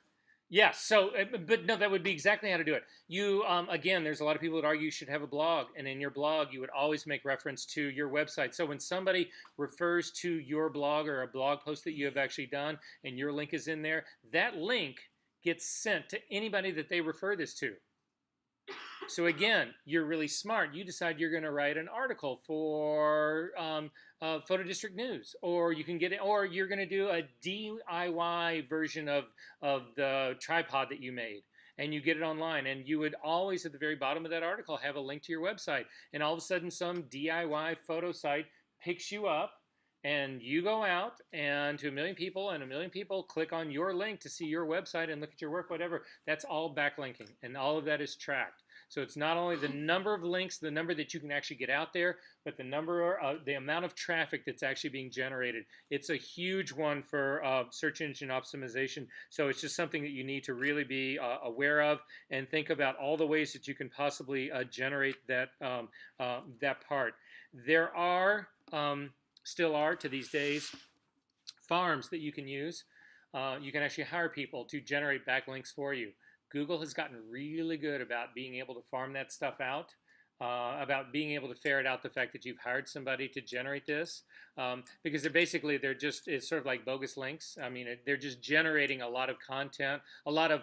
Yeah, so, but no, that would be exactly how to do it. You, again, there's a lot of people that argue you should have a blog, and in your blog, you would always make reference to your website. So when somebody refers to your blog or a blog post that you have actually done, and your link is in there, that link gets sent to anybody that they refer this to. So again, you're really smart. You decide you're going to write an article for Photo District News, or you can get it, or you're going to do a DIY version of the tripod that you made, and you get it online. And you would always, at the very bottom of that article, have a link to your website. And all of a sudden, some DIY photo site picks you up, and you go out and to a million people, and a million people click on your link to see your website and look at your work, whatever. That's all backlinking, and all of that is tracked. So it's not only the number of links, the number that you can actually get out there, but the amount of traffic that's actually being generated. It's a huge one for search engine optimization. So it's just something that you need to really be aware of, and think about all the ways that you can possibly generate that that part. There are still are to these days farms that you can use. You can actually hire people to generate backlinks for you. Google has gotten really good about being able to farm that stuff out, about being able to ferret out the fact that you've hired somebody to generate this, because they're just, it's sort of like bogus links. I mean, they're just generating a lot of content. A lot of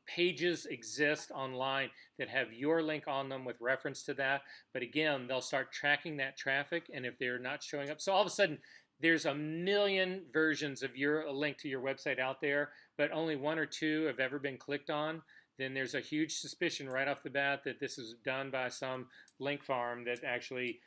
pages exist online that have your link on them with reference to that. But again, they'll start tracking that traffic, and if they're not showing up, so all of a sudden, there's a million versions of your link to your website out there, but only 1 or 2 have ever been clicked on, then there's a huge suspicion right off the bat that this is done by some link farm that actually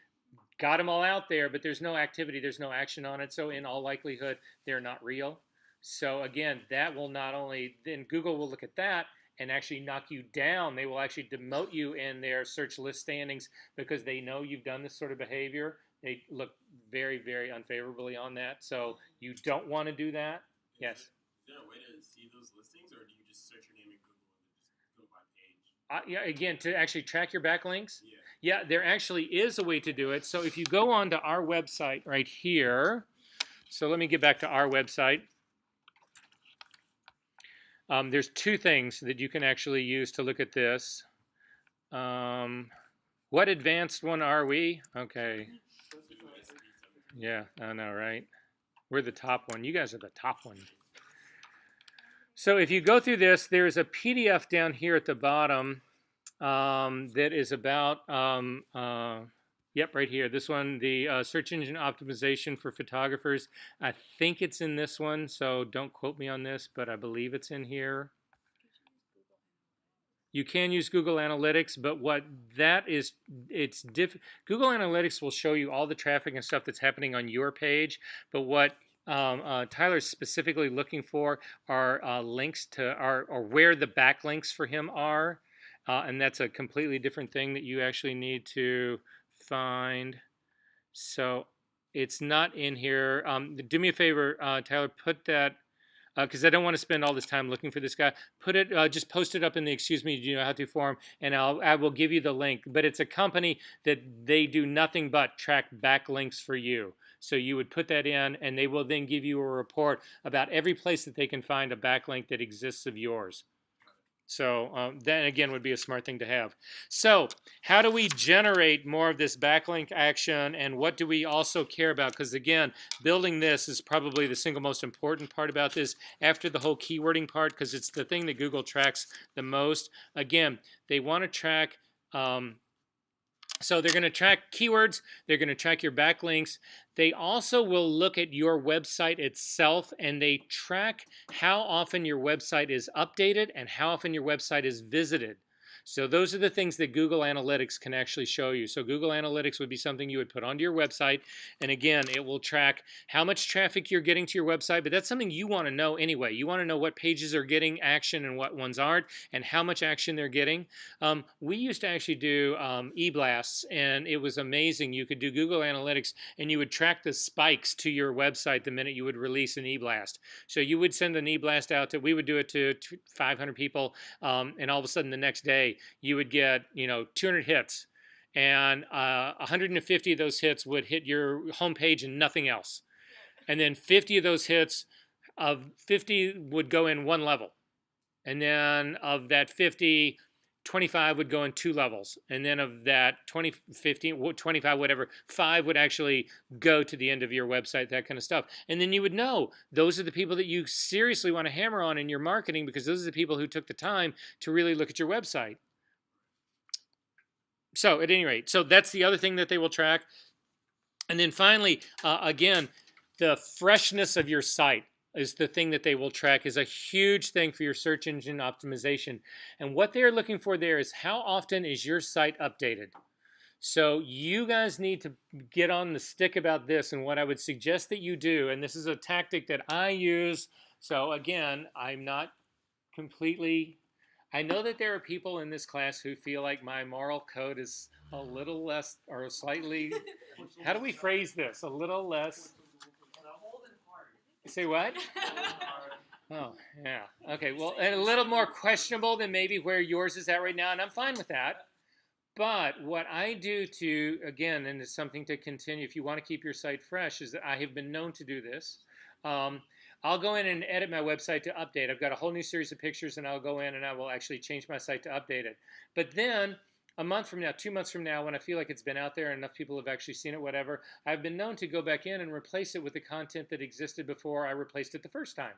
got them all out there, but there's no activity, there's no action on it, so in all likelihood, they're not real. So again, that will not only, then Google will look at that, and actually knock you down. They will actually demote you in their search list standings because they know you've done this sort of behavior. They look very, very unfavorably on that. So you don't want to do that. Yes. Is there a way to see those listings, or do you just search your name in Google and just go by page? Yeah, again, to actually track your backlinks. Yeah. Yeah, there actually is a way to do it. So if you go on to our website right here, so let me get back to our website. There's two things that you can actually use to look at this. What advanced one are we? Okay. Yeah, I know, right? We're the top one. You guys are the top one. So if you go through this, there's a PDF down here at the bottom that is about, yep, right here. This one, the search engine optimization for photographers. I think it's in this one, so don't quote me on this, but I believe it's in here. You can use Google Analytics, but what that is, Google Analytics will show you all the traffic and stuff that's happening on your page, but what Tyler's specifically looking for are links to, or where the backlinks for him are, and that's a completely different thing that you actually need to find. So it's not in here. Do me a favor, Tyler, put that, because I don't want to spend all this time looking for this guy. Put it, just post it up in the excuse me, do you know how to forum, and I will give you the link. But it's a company that they do nothing but track backlinks for you. So you would put that in, and they will then give you a report about every place that they can find a backlink that exists of yours. So that, again, would be a smart thing to have. So how do we generate more of this backlink action, and what do we also care about? Because, again, building this is probably the single most important part about this after the whole keywording part, because it's the thing that Google tracks the most. Again, they want to track... so they're going to track keywords, they're going to track your backlinks. They also will look at your website itself, and they track how often your website is updated and how often your website is visited. So those are the things that Google Analytics can actually show you. So Google Analytics would be something you would put onto your website. And again, it will track how much traffic you're getting to your website, but that's something you want to know anyway. You want to know what pages are getting action and what ones aren't, and how much action they're getting. We used to actually do e-blasts, and it was amazing. You could do Google Analytics, and you would track the spikes to your website the minute you would release an e-blast. So you would send an e-blast out to, we would do it to 500 people, and all of a sudden the next day, you would get, 200 hits, and 150 of those hits would hit your homepage and nothing else. And then 50 of those hits, 50 would go in one level. And then of that 50, 25 would go in 2 levels. And then of that 20, 15, 25, whatever, 5 would actually go to the end of your website, that kind of stuff. And then you would know those are the people that you seriously want to hammer on in your marketing, because those are the people who took the time to really look at your website. So at any rate, so that's the other thing that they will track. And then finally, again, the freshness of your site is the thing that they will track, is a huge thing for your search engine optimization. And what they're looking for there is how often is your site updated. So you guys need to get on the stick about this, and what I would suggest that you do, and this is a tactic that I use. So again, I'm not completely... I know that there are people in this class who feel like my moral code is a little less, or slightly, how do we phrase this? A little less... Say what? Oh, yeah. Okay, well, and a little more questionable than maybe where yours is at right now, and I'm fine with that. But what I do to, again, and it's something to continue, if you want to keep your site fresh, is that I have been known to do this. I'll go in and edit my website to update. I've got a whole new series of pictures, and I'll go in and I will actually change my site to update it. But then, a month from now, 2 months from now, when I feel like it's been out there and enough people have actually seen it, whatever, I've been known to go back in and replace it with the content that existed before I replaced it the first time.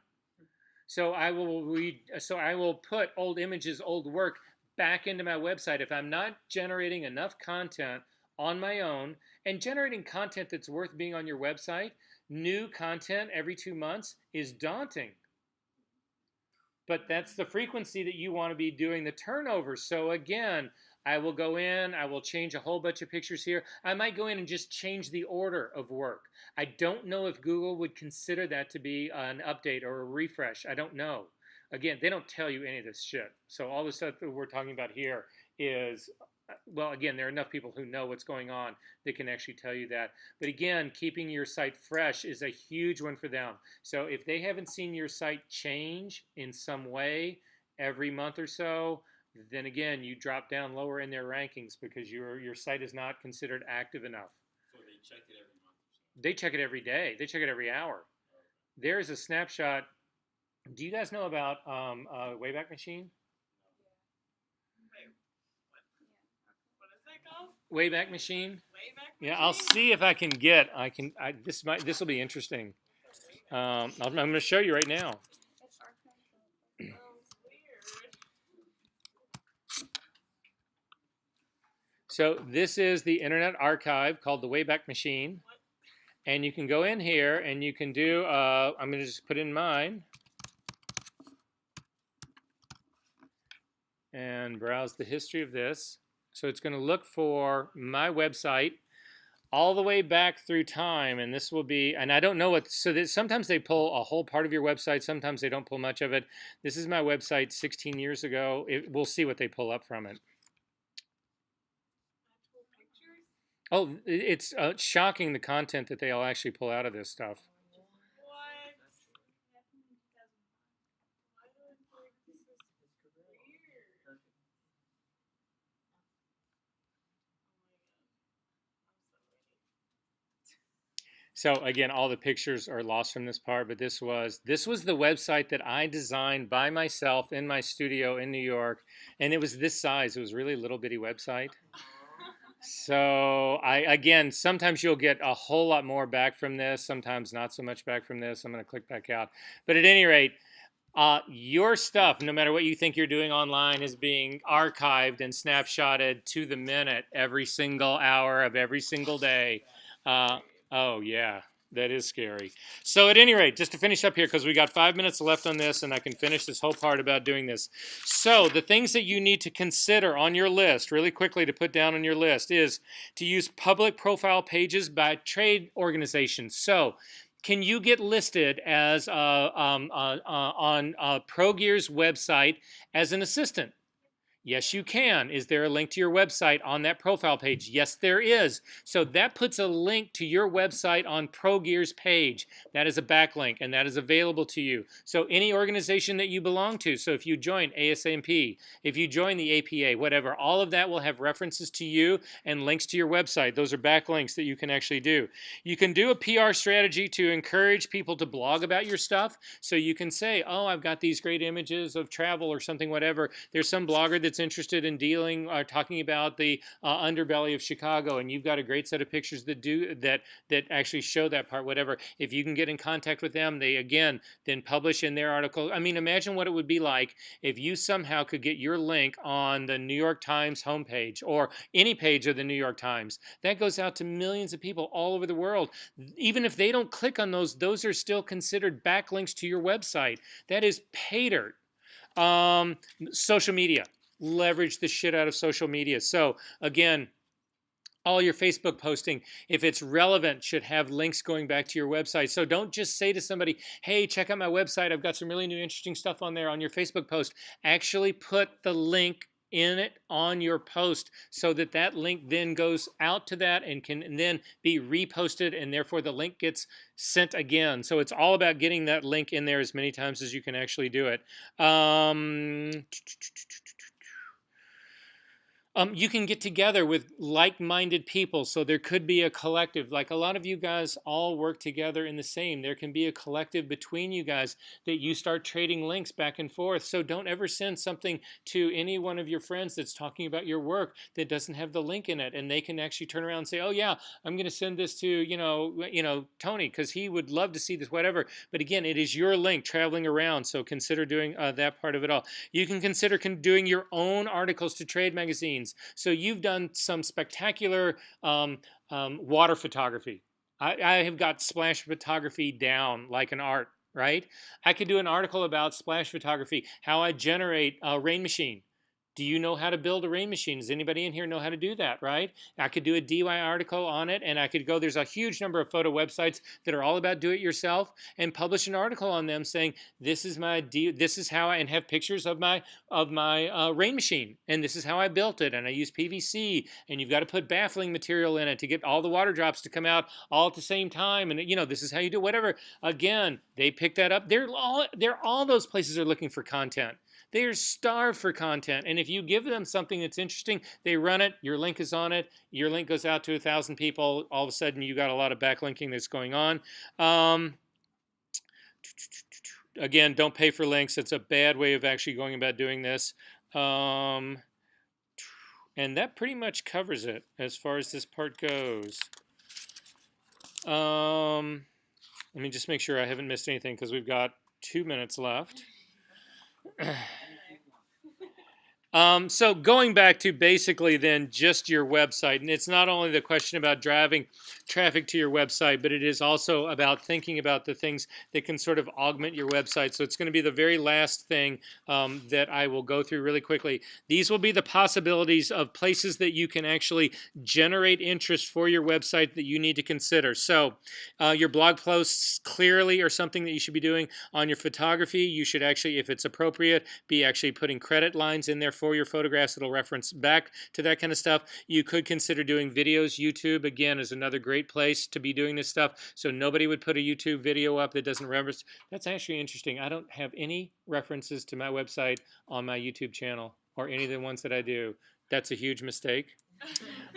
So I will put old images, old work back into my website. If I'm not generating enough content on my own, and generating content that's worth being on your website, new content every 2 months is daunting. But that's the frequency that you want to be doing the turnover. So again, I will go in, I will change a whole bunch of pictures here. I might go in and just change the order of work. I don't know if Google would consider that to be an update or a refresh. I don't know. Again, they don't tell you any of this shit. So all the stuff that we're talking about here is, well, again, there are enough people who know what's going on that can actually tell you that. But again, keeping your site fresh is a huge one for them. So if they haven't seen your site change in some way every month or so, then again, you drop down lower in their rankings because your site is not considered active enough. So they check it every month or so. They check it every day. They check it every hour. There's a snapshot. Do you guys know about Wayback Machine? Wait, what is that called? Wayback Machine. Wayback Yeah, I'll machine? see if I can get. This will be interesting. I'm going to show you right now. Sounds weird. So this is the Internet Archive called the Wayback Machine, and you can go in here and you can do. I'm going to just put in mine and browse the history of this. So it's going to look for my website all the way back through time, and this will be, and I don't know what, so that sometimes they pull a whole part of your website, sometimes they don't pull much of it. This is my website 16 years ago. We'll see what they pull up from it. Actual pictures? Oh, it's shocking the content that they'll actually pull out of this stuff. What? Why do I feel like this is weird? So again, all the pictures are lost from this part, but this was the website that I designed by myself in my studio in New York, and it was this size. It was really a little bitty website. So again, sometimes you'll get a whole lot more back from this, sometimes not so much back from this. I'm going to click back out. But at any rate, your stuff, no matter what you think you're doing online, is being archived and snapshotted to the minute every single hour of every single day. Oh, yeah, that is scary. So at any rate, just to finish up here, because we got 5 minutes left on this, and I can finish this whole part about doing this. So the things that you need to consider on your list, really quickly to put down on your list, is to use public profile pages by trade organizations. So can you get listed as on ProGear's website as an assistant? Yes, you can. Is there a link to your website on that profile page? Yes, there is. So that puts a link to your website on ProGear's page. That is a backlink, and that is available to you. So any organization that you belong to, so if you join ASAP, if you join the APA, whatever, all of that will have references to you and links to your website. Those are backlinks that you can actually do. You can do a PR strategy to encourage people to blog about your stuff. So you can say, oh, I've got these great images of travel or something, whatever. There's some blogger that's interested in dealing or talking about the underbelly of Chicago, and you've got a great set of pictures that do that actually show that part, whatever. If you can get in contact with them, they again then publish in their article. I mean, imagine what it would be like if you somehow could get your link on the New York Times homepage or any page of the New York Times. That goes out to millions of people all over the world. Even if they don't click on those are still considered backlinks to your website. That is pay dirt. Social media. Leverage the shit out of social media. So again, all your Facebook posting, if it's relevant, should have links going back to your website. So don't just say to somebody, hey, check out my website. I've got some really new interesting stuff on there on your Facebook post. Actually put the link in it on your post so that that link then goes out to that and can then be reposted, and therefore the link gets sent again. So it's all about getting that link in there as many times as you can actually do it. You can get together with like-minded people, so there could be a collective. Like a lot of you guys all work together in the same. There can be a collective between you guys that you start trading links back and forth. So don't ever send something to any one of your friends that's talking about your work that doesn't have the link in it, and they can actually turn around and say, oh yeah, I'm going to send this to Tony because he would love to see this, whatever. But again, it is your link traveling around, so consider doing that part of it all. You can consider doing your own articles to trade magazines. So you've done some spectacular water photography. I have got splash photography down like an art, right? I could do an article about splash photography, how I generate a rain machine Do you know how to build a rain machine? Does anybody in here know how to do that, right? I could do a DIY article on it, and I could go, there's a huge number of photo websites that are all about do it yourself, and publish an article on them saying, this is how and have pictures of my rain machine, and this is how I built it, and I use PVC, and you've got to put baffling material in it to get all the water drops to come out all at the same time, and this is how you do whatever. Again, they pick that up. All those places are looking for content. They're starved for content, and if you give them something that's interesting, they run it, your link is on it, your link goes out to 1,000 people, all of a sudden you got a lot of backlinking that's going on. Again, don't pay for links. It's a bad way of actually going about doing this. And that pretty much covers it as far as this part goes. Let me just make sure I haven't missed anything because we've got 2 minutes left. So going back to basically then just your website, and it's not only the question about driving traffic to your website, but it is also about thinking about the things that can sort of augment your website. So it's going to be the very last thing that I will go through really quickly. These will be the possibilities of places that you can actually generate interest for your website that you need to consider. So your blog posts clearly are something that you should be doing. On your photography, you should actually, if it's appropriate, be actually putting credit lines in there for your photographs that'll reference back to that kind of stuff. You could consider doing videos. YouTube, again, is another great place to be doing this stuff. So nobody would put a YouTube video up that doesn't reference. That's actually interesting. I don't have any references to my website on my YouTube channel or any of the ones that I do. That's a huge mistake.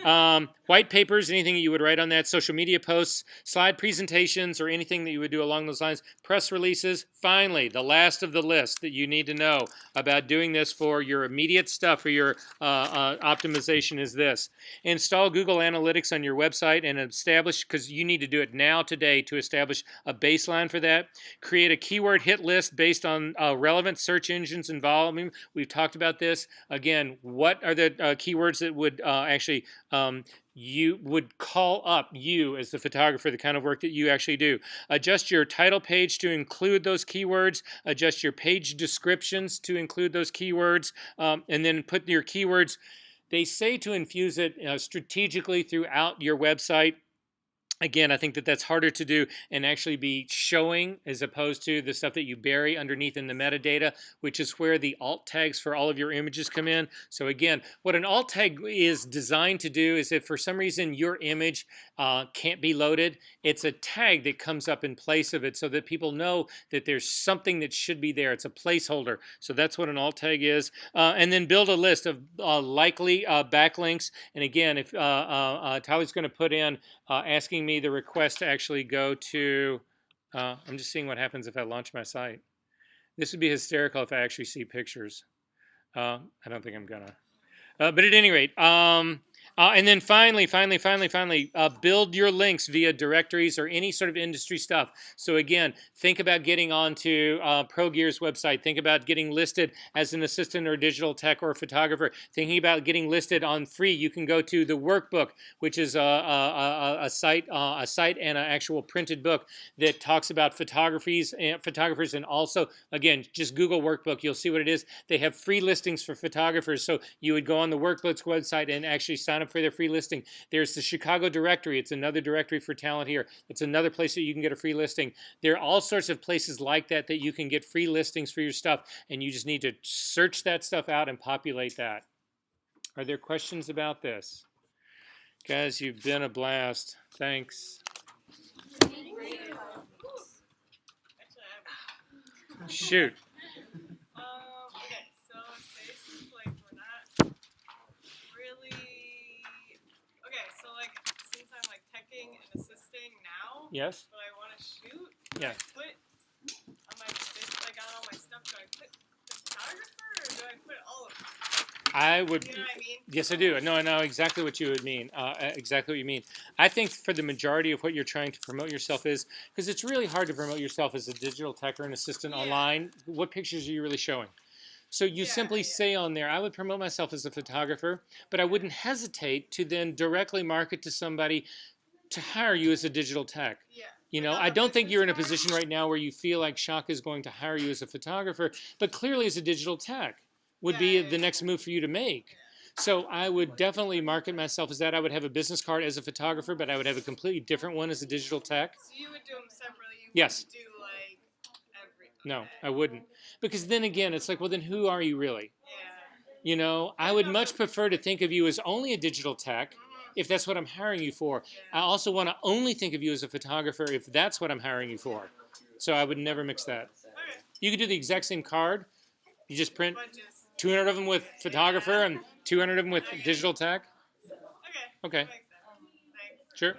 White papers, anything that you would write on that, social media posts, slide presentations, or anything that you would do along those lines, press releases. Finally, the last of the list that you need to know about doing this for your immediate stuff, for your optimization is this. Install Google Analytics on your website and establish, because you need to do it now today to establish a baseline for that. Create a keyword hit list based on relevant search engines involved. We've talked about this. Again, what are the keywords that would actually you would call up you as the photographer, the kind of work that you actually do. Adjust your title page to include those keywords. Adjust your page descriptions to include those keywords. And then put your keywords, they say to infuse it strategically throughout your website. Again, I think that that's harder to do and actually be showing as opposed to the stuff that you bury underneath in the metadata, which is where the alt tags for all of your images come in. So again, what an alt tag is designed to do is if for some reason your image can't be loaded, it's a tag that comes up in place of it so that people know that there's something that should be there. It's a placeholder. So that's what an alt tag is. And then build a list of likely backlinks. And again, if Tyler's going to put in asking me the request to actually go to, I'm just seeing what happens if I launch my site. This would be hysterical if I actually see pictures. I don't think I'm gonna. But at any rate, and then finally, build your links via directories or any sort of industry stuff. So again, think about getting onto ProGear's website. Think about getting listed as an assistant or digital tech or a photographer. Thinking about getting listed on free. You can go to the Workbook, which is a site and an actual printed book that talks about photographers, and also, again, just Google Workbook. You'll see what it is. They have free listings for photographers. So you would go on the Workbook's website and actually sign up for their free listing. There's the Chicago directory. It's another directory for talent here. It's another place that you can get a free listing. There are all sorts of places like that that you can get free listings for your stuff, and you just need to search that stuff out and populate that. Are there questions about this? Guys, you've been a blast. Thanks. Actually, I have Shoot. okay, so say since like we're not really okay, so like since I'm like teching and assisting now, Yes? but I want to shoot. Do Yeah. I put on my I got all my stuff. Do I put photographer or do I put all of it? I would. You know what I mean? Yes, I do. No, I know exactly what you would mean. Exactly what you mean. I think for the majority of what you're trying to promote yourself is, because it's really hard to promote yourself as a digital tech or an assistant online. What pictures are you really showing? So you simply say on there, I would promote myself as a photographer, but I wouldn't hesitate to then directly market to somebody to hire you as a digital tech. Yeah. You know, I don't think you're in a position right now where you feel like Shaka is going to hire you as a photographer, but clearly as a digital tech. would be the next move for you to make. So I would definitely market myself as that. I would have a business card as a photographer, but I would have a completely different one as a digital tech. So you would do them separately. You Yes. wouldn't do like every. No, I wouldn't. Because then again, it's like, well, then who are you really? Yeah. You know, I would much prefer to think of you as only a digital tech if that's what I'm hiring you for. I also want to only think of you as a photographer if that's what I'm hiring you for. So I would never mix that. Okay. You could do the exact same card. You just print But just 200 of them with photographer and 200 of them with digital tech. okay. Okay, That makes sense. Thanks. sure.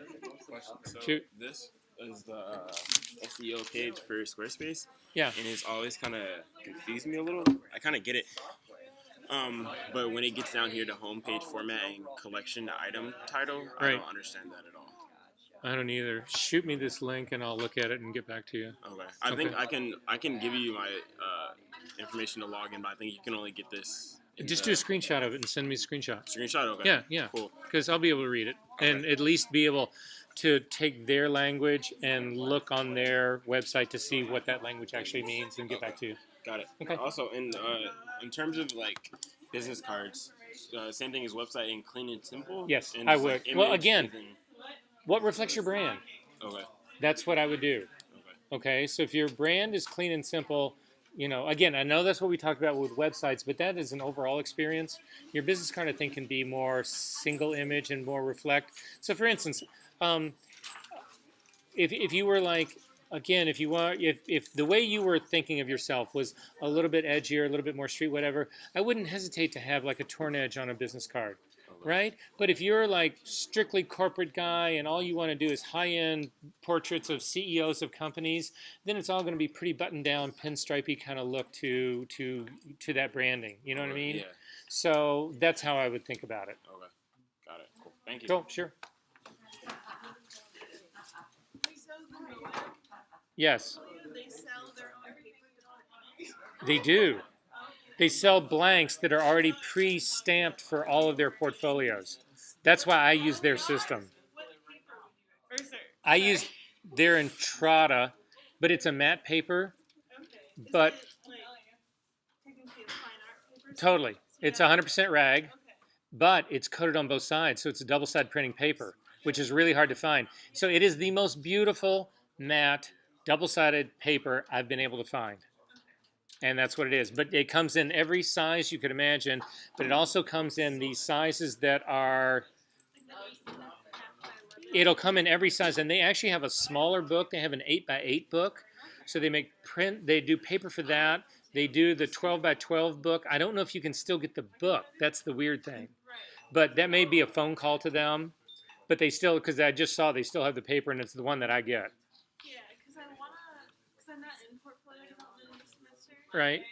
Question. So Shoot. this is the SEO page for Squarespace. Yeah. And it's always kind of confused me a little. I kind of get it. But when it gets down here to homepage formatting, collection item title, I Right. don't understand that at all. I don't either. Shoot me this link and I'll look at it and get back to you. Okay. I think Okay. I can give you my information to log in, but I think you can only get this. In Just the do a screenshot of it and send me a screenshot. screenshot. Okay. Yeah, yeah. Cool. Because I'll be able to read it and at least be able to take their language and look on their website to see what that language actually means and get back to you. Got it. Okay. Also, in terms of like business cards, same thing as website and clean and simple. Yes, and I just, would. like, Well, image again, and then- what reflects your brand? okay. That's what I would do. Okay. Okay, so if your brand is clean and simple, you know, again, I know that's what we talked about with websites, but that is an overall experience. Your business card, I think, can be more single image and more reflect. So, for instance, if you were like, again, if the way you were thinking of yourself was a little bit edgier, a little bit more street, whatever, I wouldn't hesitate to have like a torn edge on a business card. Right? But if you're like strictly corporate guy and all you want to do is high-end portraits of CEOs of companies, then it's all going to be pretty buttoned down, pinstripey kind of look to that branding. You know what I mean? Yeah. So that's how I would think about it. Okay. Got it. Cool. Thank you. Cool, sure. They sell the Moab. Yes, They sell their own paper. they do. They sell blanks that are already pre-stamped for all of their portfolios. That's why I use their system. What paper would you? Or sorry. I use their Entrada, but it's a matte paper. Okay. But Is it, like, technically a fine art paper? totally, it's 100% rag, Okay. but it's coated on both sides, so it's a double-side printing paper, which is really hard to find. So it is the most beautiful matte double-sided paper I've been able to find. And that's what it is. But it comes in every size you could imagine, but it also comes in these sizes that are, it'll come in every size. And they actually have a smaller book. They have an 8x8 book. So they they do paper for that. They do the 12x12 book. I don't know if you can still get the book. That's the weird thing. But that may be a phone call to them. But they still, because I just saw they still have the paper and it's the one that I get. Yeah, because I'm not in portfolio development this semester. Right.